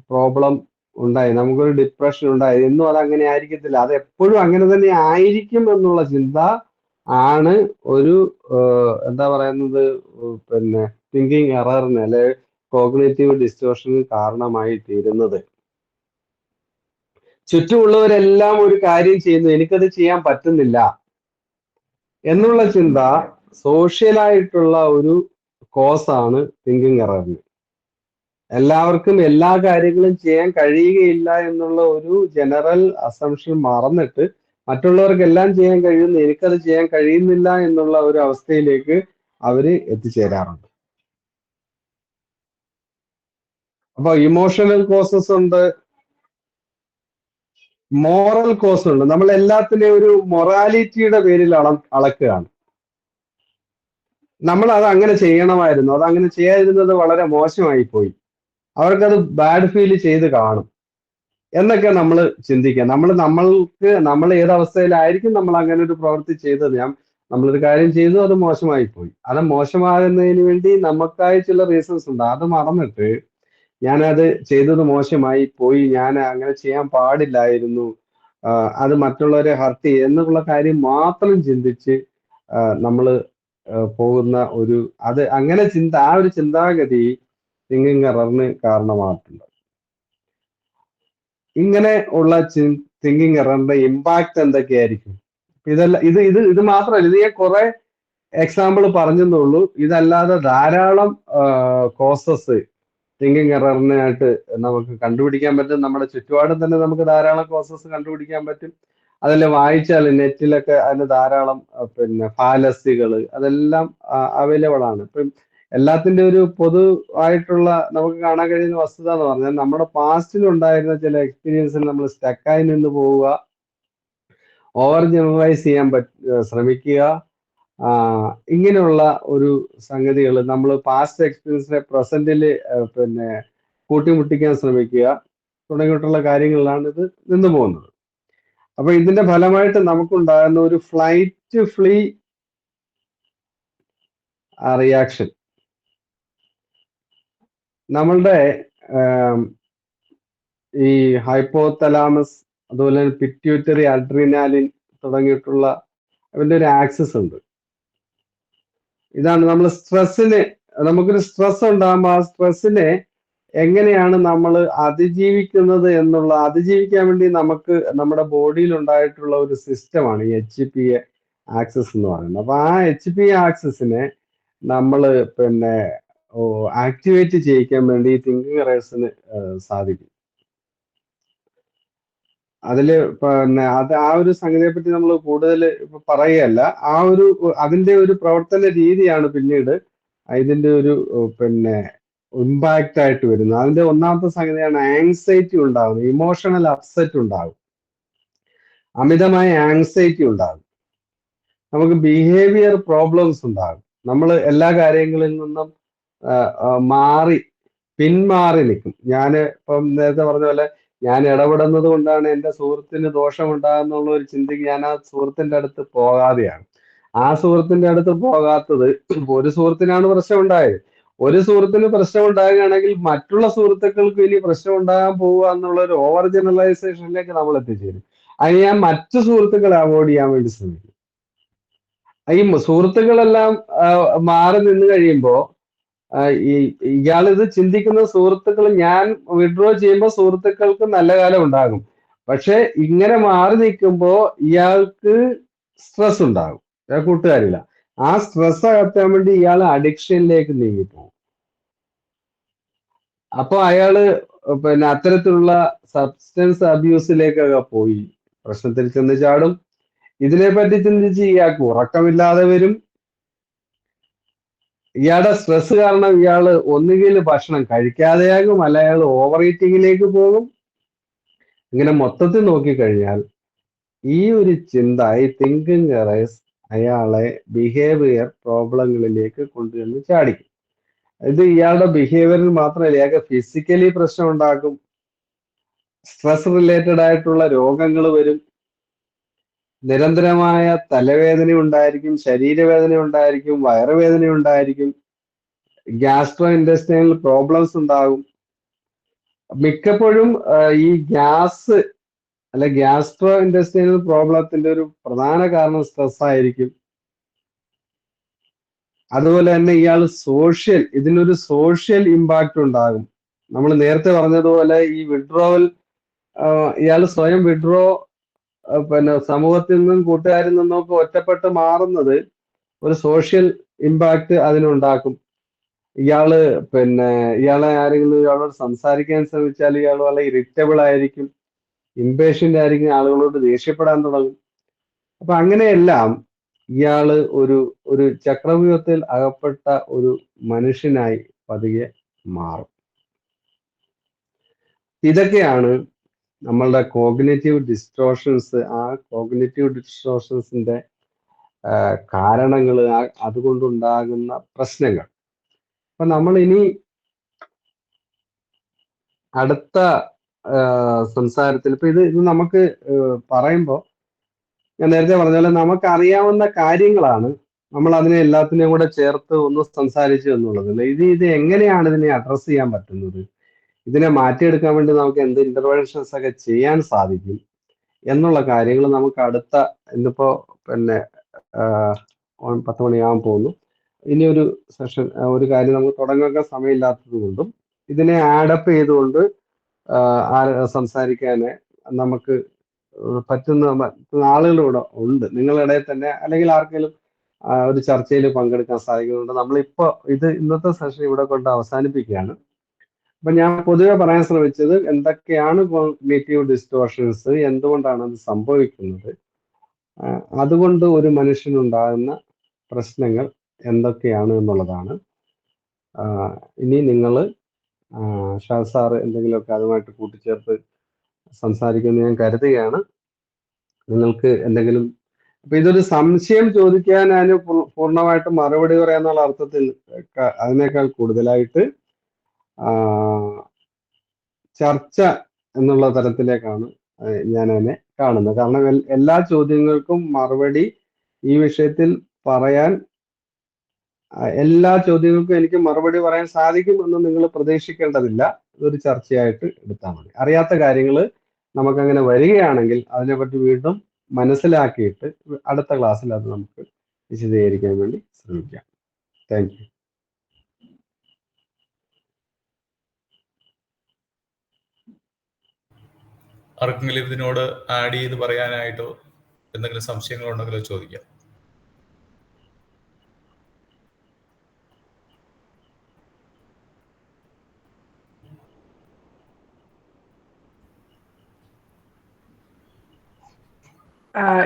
പ്രോബ്ലം ഉണ്ടായി, നമുക്കൊരു ഡിപ്രഷൻ ഉണ്ടായി എന്നും അത് അങ്ങനെ ആയിരിക്കത്തില്ല. അത് എപ്പോഴും അങ്ങനെ തന്നെ ആയിരിക്കും എന്നുള്ള ചിന്ത ആണ് ഒരു എന്താ പറയുന്നത്, പിന്നെ തിങ്കിങ് എററിന് അല്ലെ കോഗ്നേറ്റീവ് ഡിസ്റ്റോർഷന് കാരണമായി തീരുന്നത്. ചുറ്റുമുള്ളവരെല്ലാം ഒരു കാര്യം ചെയ്യുന്നു, എനിക്കത് ചെയ്യാൻ പറ്റുന്നില്ല എന്നുള്ള ചിന്ത സോഷ്യലായിട്ടുള്ള ഒരു കോസാണ് തിങ്കിങ് എററിന്. എല്ലാവർക്കും എല്ലാ കാര്യങ്ങളും ചെയ്യാൻ കഴിയുകയില്ല എന്നുള്ള ഒരു ജനറൽ അസംഷൻ മറന്നിട്ട് മറ്റുള്ളവർക്ക് എല്ലാം ചെയ്യാൻ കഴിയുന്നു, എനിക്കത് ചെയ്യാൻ കഴിയുന്നില്ല എന്നുള്ള ഒരു അവസ്ഥയിലേക്ക് അവര് എത്തിച്ചേരാറുണ്ട്. അപ്പൊ ഇമോഷണൽ കോസസ് ഉണ്ട്, മോറൽ കോസ് ഉണ്ട്. നമ്മൾ എല്ലാത്തിനെയും ഒരു മൊറാലിറ്റിയുടെ പേരിൽ അളക്കുകയാണ്. നമ്മൾ അത് അങ്ങനെ ചെയ്യണമായിരുന്നു, അത് അങ്ങനെ ചെയ്യാതിരുന്നത് വളരെ മോശമായി പോയി, അവർക്കത് ബാഡ് ഫീൽ ചെയ്ത് കാണും എന്നൊക്കെ നമ്മൾ ചിന്തിക്കുക. നമ്മൾ ഏത് അവസ്ഥയിലായിരിക്കും നമ്മൾ അങ്ങനെ ഒരു പ്രവൃത്തി ചെയ്തത്. നമ്മളൊരു കാര്യം ചെയ്തു, അത് മോശമായി പോയി. അത് മോശമാകുന്നതിന് വേണ്ടി നമുക്കായി ചില റീസൺസ് ഉണ്ട്. അത് മറന്നിട്ട് ഞാനത് ചെയ്തത് മോശമായി പോയി, ഞാൻ അങ്ങനെ ചെയ്യാൻ പാടില്ലായിരുന്നു, അത് മറ്റുള്ളവരെ ഹർട്ട് ചെയ്യും എന്നുള്ള കാര്യം മാത്രം ചിന്തിച്ച് നമ്മൾ പോകുന്ന ഒരു അത് അങ്ങനെ ആ ഒരു ചിന്താഗതി തിങ്കിങ് എററിന് കാരണമായിട്ടുണ്ട്. ഇങ്ങനെ ഉള്ള തിങ്കിങ് എററിന്റെ ഇമ്പാക്ട് എന്തൊക്കെയായിരിക്കും? ഇത് മാത്രമല്ല, ഇത് ഞാൻ കുറെ എക്സാമ്പിൾ പറഞ്ഞെന്നുള്ളൂ. ഇതല്ലാതെ ധാരാളം കോസസ് തിങ്കിങ് എററിനായിട്ട് നമുക്ക് കണ്ടുപിടിക്കാൻ പറ്റും. നമ്മുടെ ചുറ്റുപാടും തന്നെ നമുക്ക് ധാരാളം കോസസ് കണ്ടുപിടിക്കാൻ പറ്റും. അതിൽ വായിച്ചാൽ നെറ്റിലൊക്കെ അതിന് ധാരാളം പിന്നെ ഫാലസികൾ അതെല്ലാം അവൈലബിൾ ആണ്. ഇപ്പം എല്ലാത്തിന്റെ ഒരു പൊതുവായിട്ടുള്ള നമുക്ക് കാണാൻ കഴിയുന്ന വസ്തുത എന്ന് പറഞ്ഞാൽ നമ്മുടെ പാസ്റ്റിൽ ഉണ്ടായിരുന്ന ചില എക്സ്പീരിയൻസിൽ നമ്മൾ സ്റ്റക്കായി നിന്ന് പോവുക, ഓവർ ജനറലൈസ് ചെയ്യാൻ ശ്രമിക്കുക, ഇങ്ങനെയുള്ള ഒരു സംഗതികൾ നമ്മൾ പാസ്റ്റ് എക്സ്പീരിയൻസിനെ പ്രസന്റിൽ പിന്നെ കൂട്ടിമുട്ടിക്കാൻ ശ്രമിക്കുക തുടങ്ങിയിട്ടുള്ള കാര്യങ്ങളിലാണ് ഇത് നിന്നു പോകുന്നത്. അപ്പൊ ഇതിന്റെ ഫലമായിട്ട് നമുക്കുണ്ടാകുന്ന ഒരു ഫ്ലൈറ്റ് ഫ്ലീ റിയാക്ഷൻ നമ്മളുടെ ഈ ഹൈപ്പോതലാമസ് അതുപോലെ പിറ്റ്യൂട്ടറി അഡ്രിനാലിൻ തുടങ്ങിയിട്ടുള്ള അതിന്റെ ഒരു ആക്സസ് ഉണ്ട്. ഇതാണ് നമ്മൾ നമുക്കൊരു സ്ട്രെസ് ഉണ്ടാകുമ്പോൾ ആ സ്ട്രെസ്സിനെ എങ്ങനെയാണ് നമ്മൾ അതിജീവിക്കുന്നത് അതിജീവിക്കാൻ വേണ്ടി നമുക്ക് നമ്മുടെ ബോഡിയിൽ ഉണ്ടായിട്ടുള്ള ഒരു സിസ്റ്റമാണ് ഈ HPA ആക്സസ് എന്ന് പറയുന്നത്. അപ്പൊ ആ HPA ആക്സസിനെ നമ്മൾ പിന്നെ ആക്ടിവേറ്റ് ചെയ്യിക്കാൻ വേണ്ടി തിങ്കിങ് എറേഴ്സിന് സാധിക്കും. അതില് പിന്നെ ആ ഒരു സംഗതിയെ പറ്റി നമ്മൾ കൂടുതൽ പറയുകയല്ല. അതിന്റെ ഒരു പ്രവർത്തന രീതിയാണ് പിന്നീട് ഇതിന്റെ ഒരു പിന്നെ ഇമ്പാക്റ്റ് ആയിട്ട് വരുന്നത്. അതിന്റെ ഒന്നാമത്തെ സംഗതിയാണ് ആങ്സൈറ്റി ഉണ്ടാകുന്നത്, ഇമോഷണൽ അപ്സെറ്റ് ഉണ്ടാകും, അമിതമായ ആങ്സൈറ്റി ഉണ്ടാകും, നമുക്ക് ബിഹേവിയർ പ്രോബ്ലംസ് ഉണ്ടാകും. നമ്മൾ എല്ലാ കാര്യങ്ങളിൽ നിന്നും പിന്മാറി നിൽക്കും. ഞാൻ ഇപ്പം നേരത്തെ പറഞ്ഞ പോലെ ഞാൻ ഇടപെടുന്നത് കൊണ്ടാണ് എൻ്റെ സുഹൃത്തിന് ദോഷമുണ്ടാകുന്നുള്ള ഒരു ചിന്തയ്ക്ക് ഞാൻ ആ സുഹൃത്തിന്റെ അടുത്ത് പോകാതെയാണ്. ആ സുഹൃത്തിന്റെ അടുത്ത് പോകാത്തത് ഒരു സുഹൃത്തിനാണ് പ്രശ്നം ഉണ്ടായത്. ഒരു സുഹൃത്തിന് പ്രശ്നം ഉണ്ടാകുകയാണെങ്കിൽ മറ്റുള്ള സുഹൃത്തുക്കൾക്ക് ഇനി പ്രശ്നം ഉണ്ടാകാൻ പോവുക എന്നുള്ള ഒരു ഓവർ ജനറലൈസേഷനിലേക്ക് നമ്മൾ എത്തിച്ചേരും. അതിന് ഞാൻ മറ്റു സുഹൃത്തുക്കളെ അവോയ്ഡ് ചെയ്യാൻ വേണ്ടി ശ്രമിക്കും. ഈ സുഹൃത്തുക്കളെല്ലാം മാറി നിന്ന് കഴിയുമ്പോൾ ഇയാളിത് ചിന്തിക്കുന്ന സുഹൃത്തുക്കൾ ഞാൻ വിഡ്രോ ചെയ്യുമ്പോൾ സുഹൃത്തുക്കൾക്ക് നല്ല കാലം ഉണ്ടാകും. പക്ഷെ ഇങ്ങനെ മാറി നിൽക്കുമ്പോൾ ഇയാൾക്ക് സ്ട്രെസ് ഉണ്ടാകും, കൂട്ടുകാരില്ല. ആ സ്ട്രെസ് അകറ്റാൻ വേണ്ടി ഇയാൾ അഡിക്ഷനിലേക്ക് നീങ്ങിപ്പോകും. അപ്പൊ അയാള് പിന്നെ അത്തരത്തിലുള്ള സബ്സ്റ്റൻസ് അബ്യൂസിലേക്കൊക്കെ പോയി പ്രശ്നത്തിൽ ചെന്ന് ചാടും. ഇതിനെപ്പറ്റി ചിന്തിച്ച് ഇയാൾക്ക് ഉറക്കമില്ലാതെ വരും. ഇയാളുടെ സ്ട്രെസ് കാരണം ഇയാള് ഒന്നുകിൽ ഭക്ഷണം കഴിക്കാതെയാകും, അല്ല അയാൾ ഓവർ ഈറ്റിങ്ങിലേക്ക് പോകും. ഇങ്ങനെ മൊത്തത്തിൽ നോക്കിക്കഴിഞ്ഞാൽ ഈ ഒരു ചിന്ത, ഈ തിങ്കിങ് എറേഴ്സ് അയാളെ ബിഹേവിയർ പ്രോബ്ലങ്ങളിലേക്ക് കൊണ്ടുവന്ന് ചാടിക്കും. ഇത് ഇയാളുടെ ബിഹേവിയറിൽ മാത്രമല്ല, ഇയാൾക്ക് ഫിസിക്കലി പ്രശ്നം ഉണ്ടാക്കും, സ്ട്രെസ് റിലേറ്റഡ് ആയിട്ടുള്ള രോഗങ്ങൾ വരും, നിരന്തരമായ തലവേദന ഉണ്ടായിരിക്കും, ശരീരവേദന ഉണ്ടായിരിക്കും, വയറുവേദന ഉണ്ടായിരിക്കും, ഗ്യാസ്ട്രോ ഇൻഡസ്ട്രിയൽ പ്രോബ്ലംസ് ഉണ്ടാകും. മിക്കപ്പോഴും ഈ ഗ്യാസ് അല്ലെ ഗ്യാസ്ട്രോ ഇൻഡസ്ട്രിയൽ പ്രോബ്ലത്തിന്റെ ഒരു പ്രധാന കാരണം സ്ട്രെസ് ആയിരിക്കും. അതുപോലെ തന്നെ ഇയാൾ ഇതിനൊരു സോഷ്യൽ ഇമ്പാക്റ്റ് ഉണ്ടാകും. നമ്മൾ നേരത്തെ പറഞ്ഞതുപോലെ ഈ വിഡ്രോവൽ, ഇയാൾ സ്വയം പിന്നെ സമൂഹത്തിൽ നിന്നും കൂട്ടുകാരിൽ നിന്നൊക്കെ ഒറ്റപ്പെട്ട് മാറുന്നത് ഒരു സോഷ്യൽ ഇമ്പാക്റ്റ് അതിനുണ്ടാക്കും. ഇയാളെ ആരെങ്കിലും ഇയാളോട് സംസാരിക്കാൻ ശ്രമിച്ചാൽ ഇയാൾ വളരെ ഇറിറ്റബിൾ ആയിരിക്കും, ഇംപേഷ്യന്റ് ആയിരിക്കും, ആളുകളോട് ദേഷ്യപ്പെടാൻ തുടങ്ങും. അപ്പൊ അങ്ങനെയെല്ലാം ഇയാള് ഒരു ചക്രവ്യൂഹത്തിൽ അകപ്പെട്ട ഒരു മനുഷ്യനായി പതിയെ മാറും. ഇതൊക്കെയാണ് നമ്മളുടെ കോഗ്നിറ്റീവ് ഡിസ്റ്റോർഷൻസ്. ആ കോഗ്നിറ്റീവ് ഡിസ്റ്റോർഷൻസിന്റെ കാരണങ്ങൾ, അതുകൊണ്ടുണ്ടാകുന്ന പ്രശ്നങ്ങൾ. അപ്പൊ നമ്മൾ ഇനി അടുത്ത സംസാരത്തിൽ ഇപ്പൊ ഇത് നമുക്ക് പറയുമ്പോൾ ഞാൻ നേരത്തെ പറഞ്ഞ പോലെ നമുക്ക് അറിയാവുന്ന കാര്യങ്ങളാണ്, നമ്മൾ അതിനെ എല്ലാത്തിനെയും കൂടെ ചേർത്ത് ഒന്ന് സംസാരിച്ചു എന്നുള്ളത്. ഇത് എങ്ങനെയാണ് ഇതിനെ അഡ്രസ് ചെയ്യാൻ പറ്റുന്നത്, ഇതിനെ മാറ്റിയെടുക്കാൻ വേണ്ടി നമുക്ക് എന്ത് ഇന്റർവെൻഷൻസ് ഒക്കെ ചെയ്യാൻ സാധിക്കും എന്നുള്ള കാര്യങ്ങൾ നമുക്ക് ഇന്നിപ്പോ 10 മണിയാകാൻ പോകുന്നു. ഇനി ഒരു സെഷൻ, ഒരു കാര്യം നമുക്ക് തുടങ്ങാൻ സമയമില്ലാത്തത് കൊണ്ടും ഇതിനെ ആഡപ്പ് ചെയ്തുകൊണ്ട് സംസാരിക്കാൻ നമുക്ക് പറ്റുന്ന ആളുകളിവിടെ ഉണ്ട്. നിങ്ങളുടെ ഇടയിൽ തന്നെ അല്ലെങ്കിൽ ആർക്കെങ്കിലും ഒരു ചർച്ചയിൽ പങ്കെടുക്കാൻ സാധിക്കുന്നുണ്ട്. നമ്മളിപ്പോ ഇന്നത്തെ സെഷൻ ഇവിടെ കൊണ്ട് അവസാനിപ്പിക്കുകയാണ്. അപ്പൊ ഞാൻ പൊതുവെ പറയാൻ ശ്രമിച്ചത് എന്തൊക്കെയാണ് കോഗ്നിറ്റീവ് ഡിസ്റ്റോർഷൻസ്, എന്തുകൊണ്ടാണ് അത് സംഭവിക്കുന്നത്, അതുകൊണ്ട് ഒരു മനുഷ്യനുണ്ടാകുന്ന പ്രശ്നങ്ങൾ എന്തൊക്കെയാണ് എന്നുള്ളതാണ്. ഇനി നിങ്ങൾ ഷാദ് സാറ് എന്തെങ്കിലുമൊക്കെ അതുമായിട്ട് കൂട്ടിച്ചേർത്ത് സംസാരിക്കുമെന്ന് ഞാൻ കരുതുകയാണ്. നിങ്ങൾക്ക് എന്തെങ്കിലും, അപ്പൊ ഇതൊരു സംശയം ചോദിക്കാൻ അതിന് പൂർണ്ണമായിട്ട് മറുപടി പറയാന്നുള്ള അർത്ഥത്തിൽ അതിനേക്കാൾ കൂടുതലായിട്ട് ചർച്ച എന്നുള്ള തരത്തിലേക്കാണ് ഞാൻ അതിനെ കാണുന്നത്. കാരണം എല്ലാ ചോദ്യങ്ങൾക്കും മറുപടി ഈ വിഷയത്തിൽ പറയാൻ, എല്ലാ ചോദ്യങ്ങൾക്കും എനിക്ക് മറുപടി പറയാൻ സാധിക്കും എന്ന് നിങ്ങൾ പ്രതീക്ഷിക്കേണ്ടതില്ല. ഇതൊരു ചർച്ചയായിട്ട് എടുത്താൽ മതി. അറിയാത്ത കാര്യങ്ങൾ നമുക്കങ്ങനെ വരികയാണെങ്കിൽ അതിനെപ്പറ്റി വീണ്ടും മനസ്സിലാക്കിയിട്ട് അടുത്ത ക്ലാസ്സിൽ അത് നമുക്ക് വിശദീകരിക്കാൻ വേണ്ടി ശ്രമിക്കാം. Thank you. ആർക്കെങ്കിലും ഇതിനോട് ആഡ് ചെയ്ത് പറയാനായിട്ടോ എന്തെങ്കിലും സംശയങ്ങളുണ്ടെങ്കിലോ ചോദിക്കാം.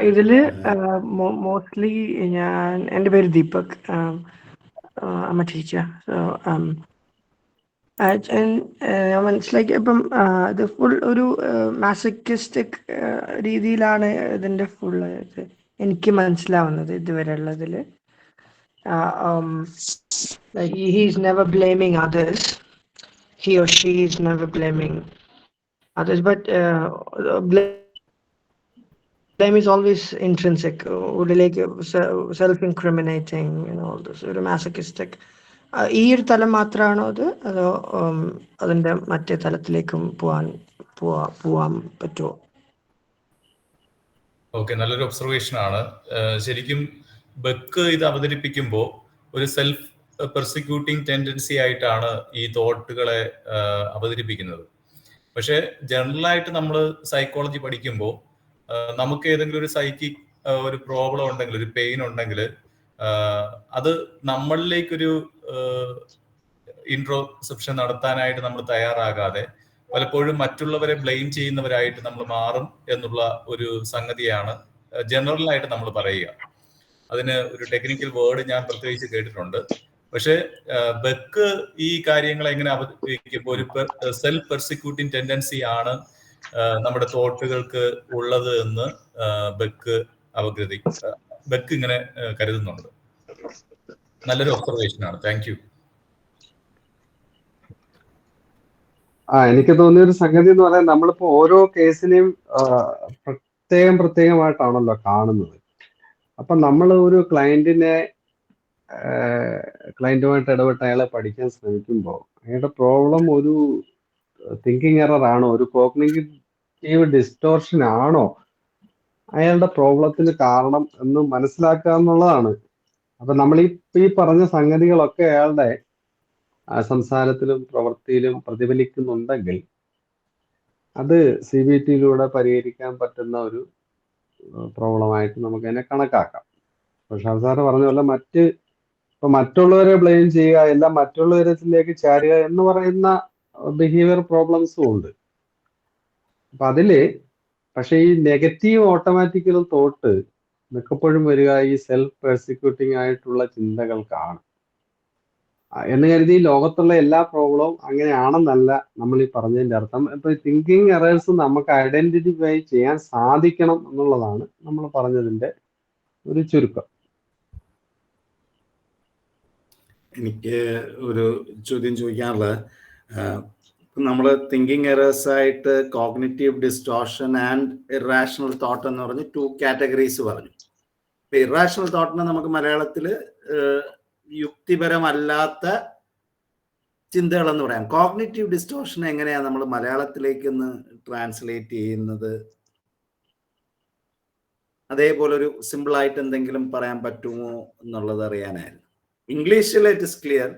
ഇതില് മോസ്റ്റ്ലി എൻ്റെ പേര് ദീപക്, അമ്മ ടീച്ചർ. ഞാൻ മനസ്സിലാക്കി ഇപ്പം ഇത് ഫുൾ ഒരു മാസക്കിസ്റ്റിക് രീതിയിലാണ് ഇതിൻ്റെ ഫുൾ എനിക്ക് മനസ്സിലാവുന്നത് ഇതുവരെ ഉള്ളതിൽ. he is never blaming others, he or she is never blaming others, but blame is always intrinsic, like self-incriminating, all this, ഒരു masochistic. ഈ ഒരു തലം മാത്രമാണോ അതോ അതിന്റെ മറ്റേ തലത്തിലേക്കും പോവാൻ പറ്റുമോ? ഓക്കെ, നല്ലൊരു ഒബ്സർവേഷൻ ആണ്. ശരിക്കും ബക്ക് ഇത് അവതരിപ്പിക്കുമ്പോൾ ഒരു സെൽഫ് പെർസിക്യൂട്ടിംഗ് ടെൻഡൻസി ആയിട്ടാണ് ഈ തോട്ടുകളെ അവതരിപ്പിക്കുന്നത്. പക്ഷെ ജനറലായിട്ട് നമ്മൾ സൈക്കോളജി പഠിക്കുമ്പോൾ നമുക്ക് ഏതെങ്കിലും ഒരു സൈക്കിക് ഒരു പ്രോബ്ലം ഉണ്ടെങ്കിൽ, ഒരു പെയിൻ ഉണ്ടെങ്കിൽ, അത് നമ്മളിലേക്കൊരു ഇൻട്രോസ്പെക്ഷൻ നടത്താനായിട്ട് നമ്മൾ തയ്യാറാകാതെ പലപ്പോഴും മറ്റുള്ളവരെ ബ്ലെയിം ചെയ്യുന്നവരായിട്ട് നമ്മൾ മാറും എന്നുള്ള ഒരു സംഗതിയാണ് ജനറലായിട്ട് നമ്മൾ പറയുക. അതിന് ഒരു ടെക്നിക്കൽ വേർഡ് ഞാൻ പ്രത്യേകിച്ച് കേട്ടിട്ടുണ്ട്. പക്ഷെ ബക്ക് ഈ കാര്യങ്ങൾ എങ്ങനെ അവതരിപ്പിക്കുമ്പോൾ ഒരു സെൽഫ് പെർസിക്യൂട്ടിംഗ് ടെൻഡൻസി ആണ് നമ്മുടെ തോട്ടുകൾക്ക് ഉള്ളത് എന്ന് ബക്ക് ബെക്ക് ഇങ്ങനെ കരുതുന്നുണ്ട്. നല്ലൊരു ഒബ്സർവേഷൻ ആണ്. Thank you. എനിക്ക് തോന്നിയൊരു സംഗതി എന്ന് പറയാൻ, നമ്മളിപ്പോ ഓരോ കേസിനെയും പ്രത്യേകമായിട്ടാണല്ലോ കാണുന്നത്. അപ്പൊ നമ്മൾ ഒരു ക്ലയന്റുമായിട്ട് ഇടപെട്ട് അയാളെ പഠിക്കാൻ ശ്രമിക്കുമ്പോൾ അയാളുടെ പ്രോബ്ലം ഒരു തിങ്കിങ് എറർ ആണോ, ഒരു കോഗ്നിറ്റീവ് ഡിസ്റ്റോർഷൻ ആണോ അയാളുടെ പ്രോബ്ലത്തിന് കാരണം എന്ന് മനസ്സിലാക്കുക എന്നുള്ളതാണ്. അപ്പൊ നമ്മൾ ഈ പറഞ്ഞ സംഗതികളൊക്കെ അയാളുടെ സംസാരത്തിലും പ്രവൃത്തിയിലും പ്രതിഫലിക്കുന്നുണ്ടെങ്കിൽ അത് CBT-യിലൂടെ പരിഹരിക്കാൻ പറ്റുന്ന ഒരു പ്രോബ്ലമായിട്ട് നമുക്ക് അതിനെ കണക്കാക്കാം. പക്ഷെ സാറ് പറഞ്ഞ പോലെ മറ്റുള്ളവരെ ബ്ലെയിം ചെയ്യുക, എല്ലാം മറ്റുള്ളവരിലേക്ക് ചാരുക എന്ന് പറയുന്ന ബിഹേവിയർ പ്രോബ്ലംസും ഉണ്ട്. അപ്പൊ പക്ഷെ ഈ നെഗറ്റീവ് ഓട്ടോമാറ്റിക്കൽ തോട്ട് മിക്കപ്പോഴും വരിക ഈ സെൽഫ് പെർസിക്യൂട്ടിംഗ് ആയിട്ടുള്ള ചിന്തകൾക്കാണ്. എന്ന് കരുതി ലോകത്തുള്ള എല്ലാ പ്രോബ്ലവും അങ്ങനെയാണെന്നല്ല നമ്മൾ ഈ പറഞ്ഞതിന്റെ അർത്ഥം. ഇപ്പൊ തിങ്കിങ് എറേഴ്സ് നമുക്ക് ഐഡന്റിഫൈ ചെയ്യാൻ സാധിക്കണം എന്നുള്ളതാണ് നമ്മൾ പറഞ്ഞതിന്റെ ഒരു ചുരുക്കം. എനിക്ക് ഒരു ചോദ്യം ചോദിക്കാനുള്ളത്, നമ്മൾ തിങ്കിങ് എറേഴ്സ് ആയിട്ട് cognitive distortion and irrational thought എന്ന് പറഞ്ഞ് 2 കാറ്റഗറീസ് പറഞ്ഞു. ഇപ്പൊ ഇറാഷണൽ തോട്ടിനെ നമുക്ക് മലയാളത്തിൽ യുക്തിപരമല്ലാത്ത ചിന്തകൾ എന്ന് പറയാം. കോഗ്നിറ്റീവ് ഡിസ്റ്റോർഷൻ എങ്ങനെയാണ് നമ്മൾ മലയാളത്തിലേക്ക് ഒന്ന് ട്രാൻസ്ലേറ്റ് ചെയ്യുന്നത്? അതേപോലെ ഒരു സിമ്പിൾ ആയിട്ട് എന്തെങ്കിലും പറയാൻ പറ്റുമോ എന്നുള്ളത് അറിയാനായിരുന്നു. ഇംഗ്ലീഷിൽ it is clear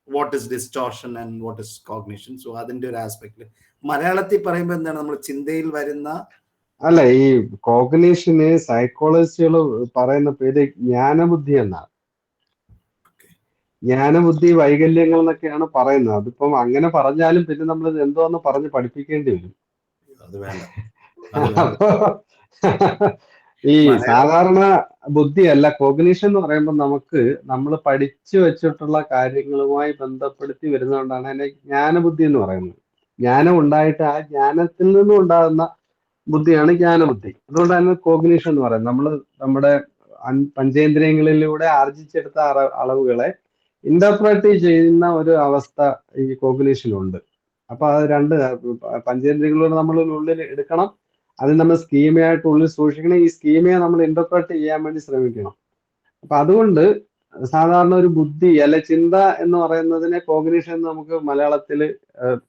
what is distortion and what is cognition. So അതിന്റെ ഒരു ആസ്പെക്ട് മലയാളത്തിൽ പറയുമ്പോൾ എന്താണ് നമ്മൾ ചിന്തയിൽ വരുന്ന അല്ല, ഈ കോഗ്നിഷന് സൈക്കോളജിസ്റ്റുകൾ പറയുന്ന പേര് ജ്ഞാനബുദ്ധി എന്നാണ്. ജ്ഞാനബുദ്ധി വൈകല്യങ്ങൾ എന്നൊക്കെയാണ് പറയുന്നത്. അതിപ്പം അങ്ങനെ പറഞ്ഞാലും പിന്നെ നമ്മൾ എന്തോന്ന് പറഞ്ഞ് പഠിപ്പിക്കേണ്ടി വരും. അപ്പൊ ഈ സാധാരണ ബുദ്ധിയല്ല കോഗ്നിഷൻ എന്ന് പറയുമ്പോൾ നമ്മൾ പഠിച്ചു വെച്ചിട്ടുള്ള കാര്യങ്ങളുമായി ബന്ധപ്പെടുത്തി വരുന്നതുകൊണ്ടാണ് അതിനെ ജ്ഞാനബുദ്ധി എന്ന് പറയുന്നത്. ജ്ഞാനം ഉണ്ടായിട്ട് ആ ജ്ഞാനത്തിൽ നിന്നും ഉണ്ടാകുന്ന ബുദ്ധിയാണ് ജ്ഞാനബുദ്ധി. അതുകൊണ്ടാണ് കോഗ്നിഷൻ എന്ന് പറയുന്നത്. നമ്മൾ നമ്മുടെ പഞ്ചേന്ദ്രിയങ്ങളിലൂടെ ആർജിച്ചെടുത്ത അളവുകളെ ഇന്റർപ്രറ്റ് ചെയ്യുന്ന ഒരു അവസ്ഥ ഈ കോഗ്നിഷനുണ്ട്. അപ്പൊ അത് പഞ്ചേന്ദ്രിയങ്ങളിലൂടെ നമ്മൾ ഉള്ളിൽ എടുക്കണം, അത് നമ്മൾ സ്കീമയായിട്ട് ഉള്ളിൽ സൂക്ഷിക്കണം. ഈ സ്കീമയെ നമ്മൾ ഇന്റർപ്രറ്റ് ചെയ്യാൻ വേണ്ടി ശ്രമിക്കണം. അപ്പൊ അതുകൊണ്ട് സാധാരണ ഒരു ബുദ്ധി അല്ലെ ചിന്ത എന്ന് പറയുന്നതിനെ കോഗ്നിഷൻ എന്ന് നമുക്ക് മലയാളത്തിൽ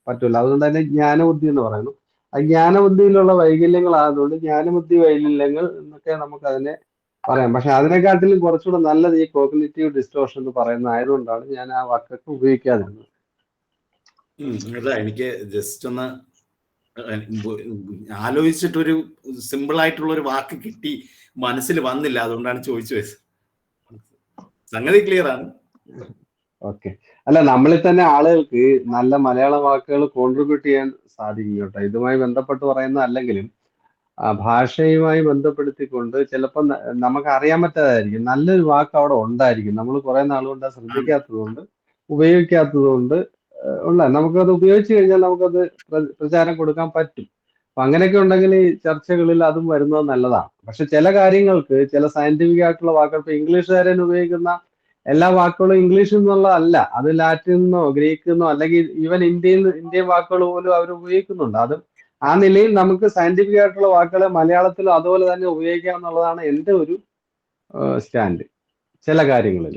പറ്റില്ല. അതുകൊണ്ട് തന്നെ ജ്ഞാനബുദ്ധി എന്ന് പറയുന്നു. ആ ജ്ഞാനബുദ്ധിയിലുള്ള വൈകല്യങ്ങളായതുകൊണ്ട് ജ്ഞാനബുദ്ധി വൈകല്യങ്ങൾ എന്നൊക്കെ നമുക്ക് അതിനെ പറയാം. പക്ഷെ അതിനെക്കാട്ടിലും കുറച്ചുകൂടെ നല്ലത് ഈ കോഗ്നിറ്റീവ് ഡിസ്റ്റോർഷൻ എന്ന് പറയുന്ന ആയതുകൊണ്ടാണ് ഞാൻ ആ വാക്കൊക്കെ ഉപയോഗിക്കാതിരുന്നത്. അല്ല, എനിക്ക് ജസ്റ്റ് ഒന്ന് ആലോചിച്ചിട്ടൊരു സിമ്പിൾ ആയിട്ടുള്ള ഒരു വാക്ക് കിട്ടി, മനസ്സിൽ വന്നില്ല, അതുകൊണ്ടാണ് ചോദിച്ചത്. സംഗതി ക്ലിയർ ആണ്. ഓക്കെ. അല്ല, നമ്മളിൽ തന്നെ ആളുകൾക്ക് നല്ല മലയാള വാക്കുകൾ കോൺട്രിബ്യൂട്ട് ചെയ്യാൻ സാധിക്കും കേട്ടോ. ഇതുമായി ബന്ധപ്പെട്ട് പറയുന്ന അല്ലെങ്കിലും ഭാഷയുമായി ബന്ധപ്പെടുത്തിക്കൊണ്ട് ചിലപ്പോൾ നമുക്ക് അറിയാൻ പറ്റാതായിരിക്കും, നല്ലൊരു വാക്ക് അവിടെ ഉണ്ടായിരിക്കും. നമ്മൾ കുറെ നാളുകൊണ്ട് ശ്രദ്ധിക്കാത്തത് കൊണ്ട് ഉപയോഗിക്കാത്തത് കൊണ്ട് നമുക്കത് ഉപയോഗിച്ച് കഴിഞ്ഞാൽ നമുക്കത് പ്രചാരം കൊടുക്കാൻ പറ്റും. അപ്പൊ അങ്ങനെയൊക്കെ ഉണ്ടെങ്കിൽ ഈ ചർച്ചകളിൽ അതും വരുന്നത് നല്ലതാണ്. പക്ഷെ ചില കാര്യങ്ങൾക്ക് ചില സയന്റിഫിക് ആയിട്ടുള്ള വാക്കുകൾ, ഇപ്പൊ ഇംഗ്ലീഷുകാരൻ ഉപയോഗിക്കുന്ന എല്ലാ വാക്കുകളും ഇംഗ്ലീഷിൽ നിന്നുള്ളതല്ല, അത് ലാറ്റിൻ നിന്നോ ഗ്രീക്കിൽ നിന്നോ അല്ലെങ്കിൽ ഈവൻ ഇന്ത്യൻ വാക്കുകൾ പോലും അവർ ഉപയോഗിക്കുന്നുണ്ട്. അത് ആ നിലയിൽ നമുക്ക് സയന്റിഫിക് ആയിട്ടുള്ള വാക്കുകളെ മലയാളത്തിലും അതുപോലെ തന്നെ ഉപയോഗിക്കാം എന്നുള്ളതാണ് എൻ്റെ ഒരു സ്റ്റാൻഡ് ചില കാര്യങ്ങളിൽ.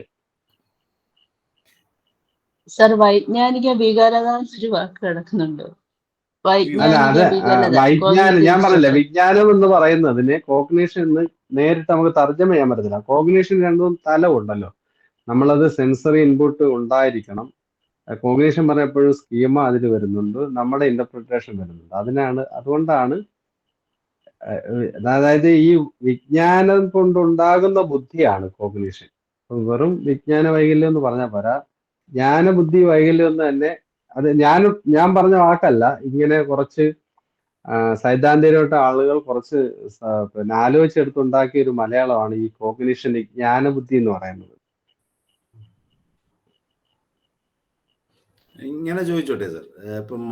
സർ, വൈജ്ഞാനിക വികലത ഒരു വാക്ക് കിടക്കുന്നുണ്ട്. അല്ല, അത് വൈജ്ഞാനം ഞാൻ പറഞ്ഞില്ല. വിജ്ഞാനം എന്ന് പറയുന്നതിന് കോഗ്നിഷൻ എന്ന് നേരിട്ട് നമുക്ക് തർജ്ജമ ചെയ്യാൻ പറ്റത്തില്ല. കോഗ്നിഷൻ രണ്ടും തലമുണ്ടല്ലോ. നമ്മളത് സെൻസറി ഇൻപുട്ട് ഉണ്ടായിരിക്കണം. കോഗ്നിഷൻ പറഞ്ഞപ്പോഴും സ്കീമ അതിൽ വരുന്നുണ്ട്, നമ്മുടെ ഇന്റർപ്രിട്ടേഷൻ വരുന്നുണ്ട്. അതുകൊണ്ടാണ് അതായത് ഈ വിജ്ഞാനം കൊണ്ടുണ്ടാകുന്ന ബുദ്ധിയാണ് കോഗ്നിഷൻ. വെറും വിജ്ഞാന വൈകല്യം എന്ന് പറഞ്ഞാൽ പോരാ, ജ്ഞാനബുദ്ധി വൈകല്യം എന്ന് തന്നെ. അത് ഞാൻ പറഞ്ഞ വാക്കല്ല, ഇങ്ങനെ കുറച്ച് സൈദ്ധാന്തികമായിട്ട് ആളുകൾ കുറച്ച് ആലോചിച്ചെടുത്തുണ്ടാക്കിയ ഒരു മലയാളമാണ് ഈ കോഗ്നിഷൻ, ജ്ഞാനബുദ്ധി എന്ന് പറയുന്നത്. ഇങ്ങനെ ചോദിച്ചോട്ടെ സർ, ഇപ്പം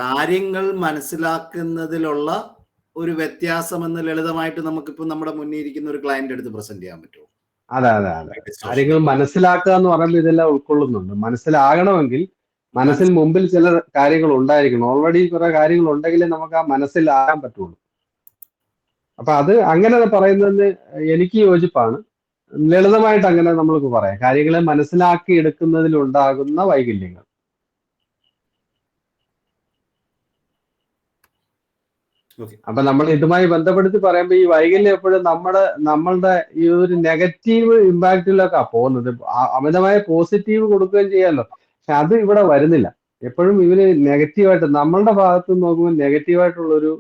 കാര്യങ്ങൾ മനസ്സിലാക്കുന്നതിലുള്ള ഒരു വ്യത്യാസമെന്ന് ലളിതമായിട്ട് നമുക്കിപ്പോൾ നമ്മുടെ മുന്നിൽ ഇരിക്കുന്ന ഒരു ക്ലയന്റ് എടുത്ത് പ്രസന്റ് ചെയ്യാൻ പറ്റുമോ? അതെ. കാര്യങ്ങൾ മനസ്സിലാക്കുക എന്ന് പറയുമ്പോൾ ഇതെല്ലാം ഉൾക്കൊള്ളുന്നുണ്ട്. മനസ്സിലാകണമെങ്കിൽ മനസ്സിൽ മുമ്പിൽ ചില കാര്യങ്ങൾ ഉണ്ടായിരിക്കണം. ഓൾറെഡി കുറെ കാര്യങ്ങൾ ഉണ്ടെങ്കിലേ നമുക്ക് ആ മനസ്സിലാകാൻ പറ്റുള്ളൂ. അപ്പൊ അത് അങ്ങനെ പറയുന്നതിന് എനിക്ക് യോജിപ്പാണ്. ലളിതമായിട്ട് അങ്ങനെ നമ്മൾക്ക് പറയാം. കാര്യങ്ങളെ മനസ്സിലാക്കി എടുക്കുന്നതിൽ ഉണ്ടാകുന്ന വൈകല്യങ്ങൾ. അപ്പൊ നമ്മൾ ഇതുമായി ബന്ധപ്പെടുത്തി പറയുമ്പോൾ ഈ വൈകല്യം എപ്പോഴും നമ്മളുടെ ഈ ഒരു നെഗറ്റീവ് ഇമ്പാക്റ്റിലൊക്കെ പോകുന്നത്. അമിതമായ പോസിറ്റീവ് കൊടുക്കുകയും ചെയ്യാമല്ലോ, പക്ഷെ അത് ഇവിടെ വരുന്നില്ല. എപ്പോഴും ഇവര് നെഗറ്റീവായിട്ട് നമ്മളുടെ ഭാഗത്ത് നോക്കുമ്പോൾ നെഗറ്റീവായിട്ടുള്ളൊരു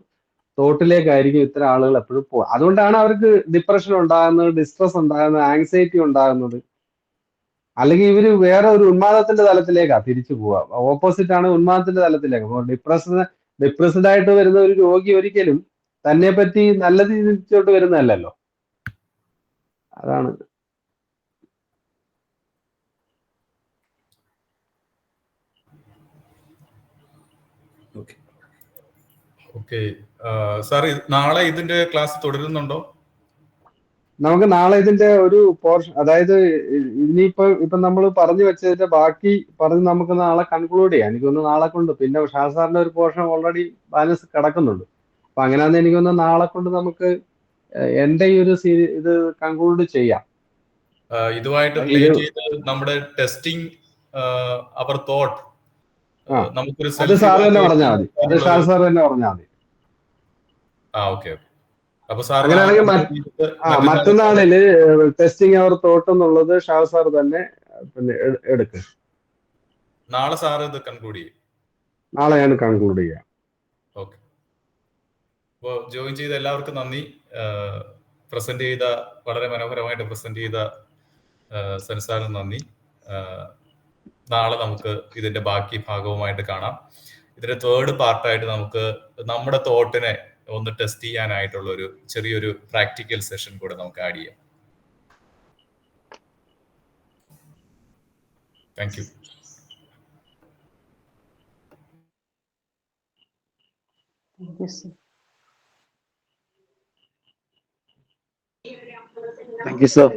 തോട്ടിലേക്കായിരിക്കും ഇത്തരം ആളുകൾ എപ്പോഴും പോകുക. അതുകൊണ്ടാണ് അവർക്ക് ഡിപ്രഷൻ ഉണ്ടാകുന്നത്, ഡിസ്ട്രസ് ഉണ്ടാകുന്നത്, ആങ്സൈറ്റി ഉണ്ടാകുന്നത്. അല്ലെങ്കിൽ ഇവര് വേറെ ഒരു ഉന്മാദത്തിന്റെ തലത്തിലേക്കാണ് തിരിച്ചു പോവുക. ഓപ്പോസിറ്റ് ആണ് ഉന്മാദത്തിന്റെ തലത്തിലേക്ക്. അപ്പോൾ ഡിപ്രസ്ഡ് ആയിട്ട് വരുന്ന ഒരു രോഗി ഒരിക്കലും തന്നെ പറ്റി നല്ല ചിന്തിച്ചോട്ട് വരുന്നതല്ലല്ലോ. അതാണ്. ഓക്കെ സാർ, നാളെ ഇതിന്റെ ക്ലാസ് തുടരുന്നുണ്ടോ? നമുക്ക് നാളെ ഇതിന്റെ ഒരു പോർഷൻ, അതായത് ഇപ്പൊ നമ്മൾ പറഞ്ഞു വെച്ചതിന്റെ ബാക്കി പറഞ്ഞ് നമുക്ക് നാളെ കൺക്ലൂഡ് ചെയ്യാം. എനിക്കൊന്ന് നാളെ കൊണ്ട്, പിന്നെ ഷാഹ് സാറിന്റെ ഒരു പോർഷൻ ഓൾറെഡി ബാലൻസ് കിടക്കുന്നുണ്ട്. അപ്പൊ അങ്ങനെയാണെന്ന് എനിക്കൊന്ന് നാളെ കൊണ്ട് നമുക്ക് എന്റെ ഈ ഒരു ഇത് കൺക്ലൂഡ് ചെയ്യാം. ഇതുമായിട്ട് റിലേറ്റ് ചെയ്ത് നമ്മുടെ ടെസ്റ്റിംഗ് അവർ തോട്ട് നമുക്കൊരു അത് സാർ തന്നെ പറഞ്ഞാൽ മതി. അത് ഷാഹ് സാർ തന്നെ പറഞ്ഞാൽ മതി. ഓക്കെ. അപ്പൊ സാർ അങ്ങനെയാണെങ്കിൽ മറ്റന്നാളില് ടെസ്റ്റിംഗ് അവർ തോട്ട് എന്നുള്ളത് ഷാഹ് സാർ തന്നെ പിന്നെ എടുക്കുക. നാളെ സാർ ഇത് കൺക്ലൂഡ് ചെയ്യും. നാളെ ഞാൻ കൺക്ലൂഡ് ചെയ്യാം. ഓക്കെ. അപ്പോൾ ജോയിൻ ചെയ്ത എല്ലാവർക്കും നന്ദി. പ്രസന്റ് ചെയ്ത, വളരെ മനോഹരമായിട്ട് പ്രസന്റ് ചെയ്ത സൻസാറിന് നന്ദി. നാളെ നമുക്ക് ഇതിന്റെ ബാക്കി ഭാഗവുമായിട്ട് കാണാം. ഇതിന്റെ തേർഡ് പാർട്ടായിട്ട് നമുക്ക് നമ്മുടെ തോട്ടിനെ ഒന്ന് ടെസ്റ്റ് ചെയ്യാനായിട്ടുള്ള ഒരു ചെറിയൊരു പ്രാക്ടിക്കൽ സെഷൻ കൂടെ നമുക്ക് ആഡ് ചെയ്യാം. Thank you. Thank you, sir.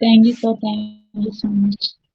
Thank you, sir. Thank you so much.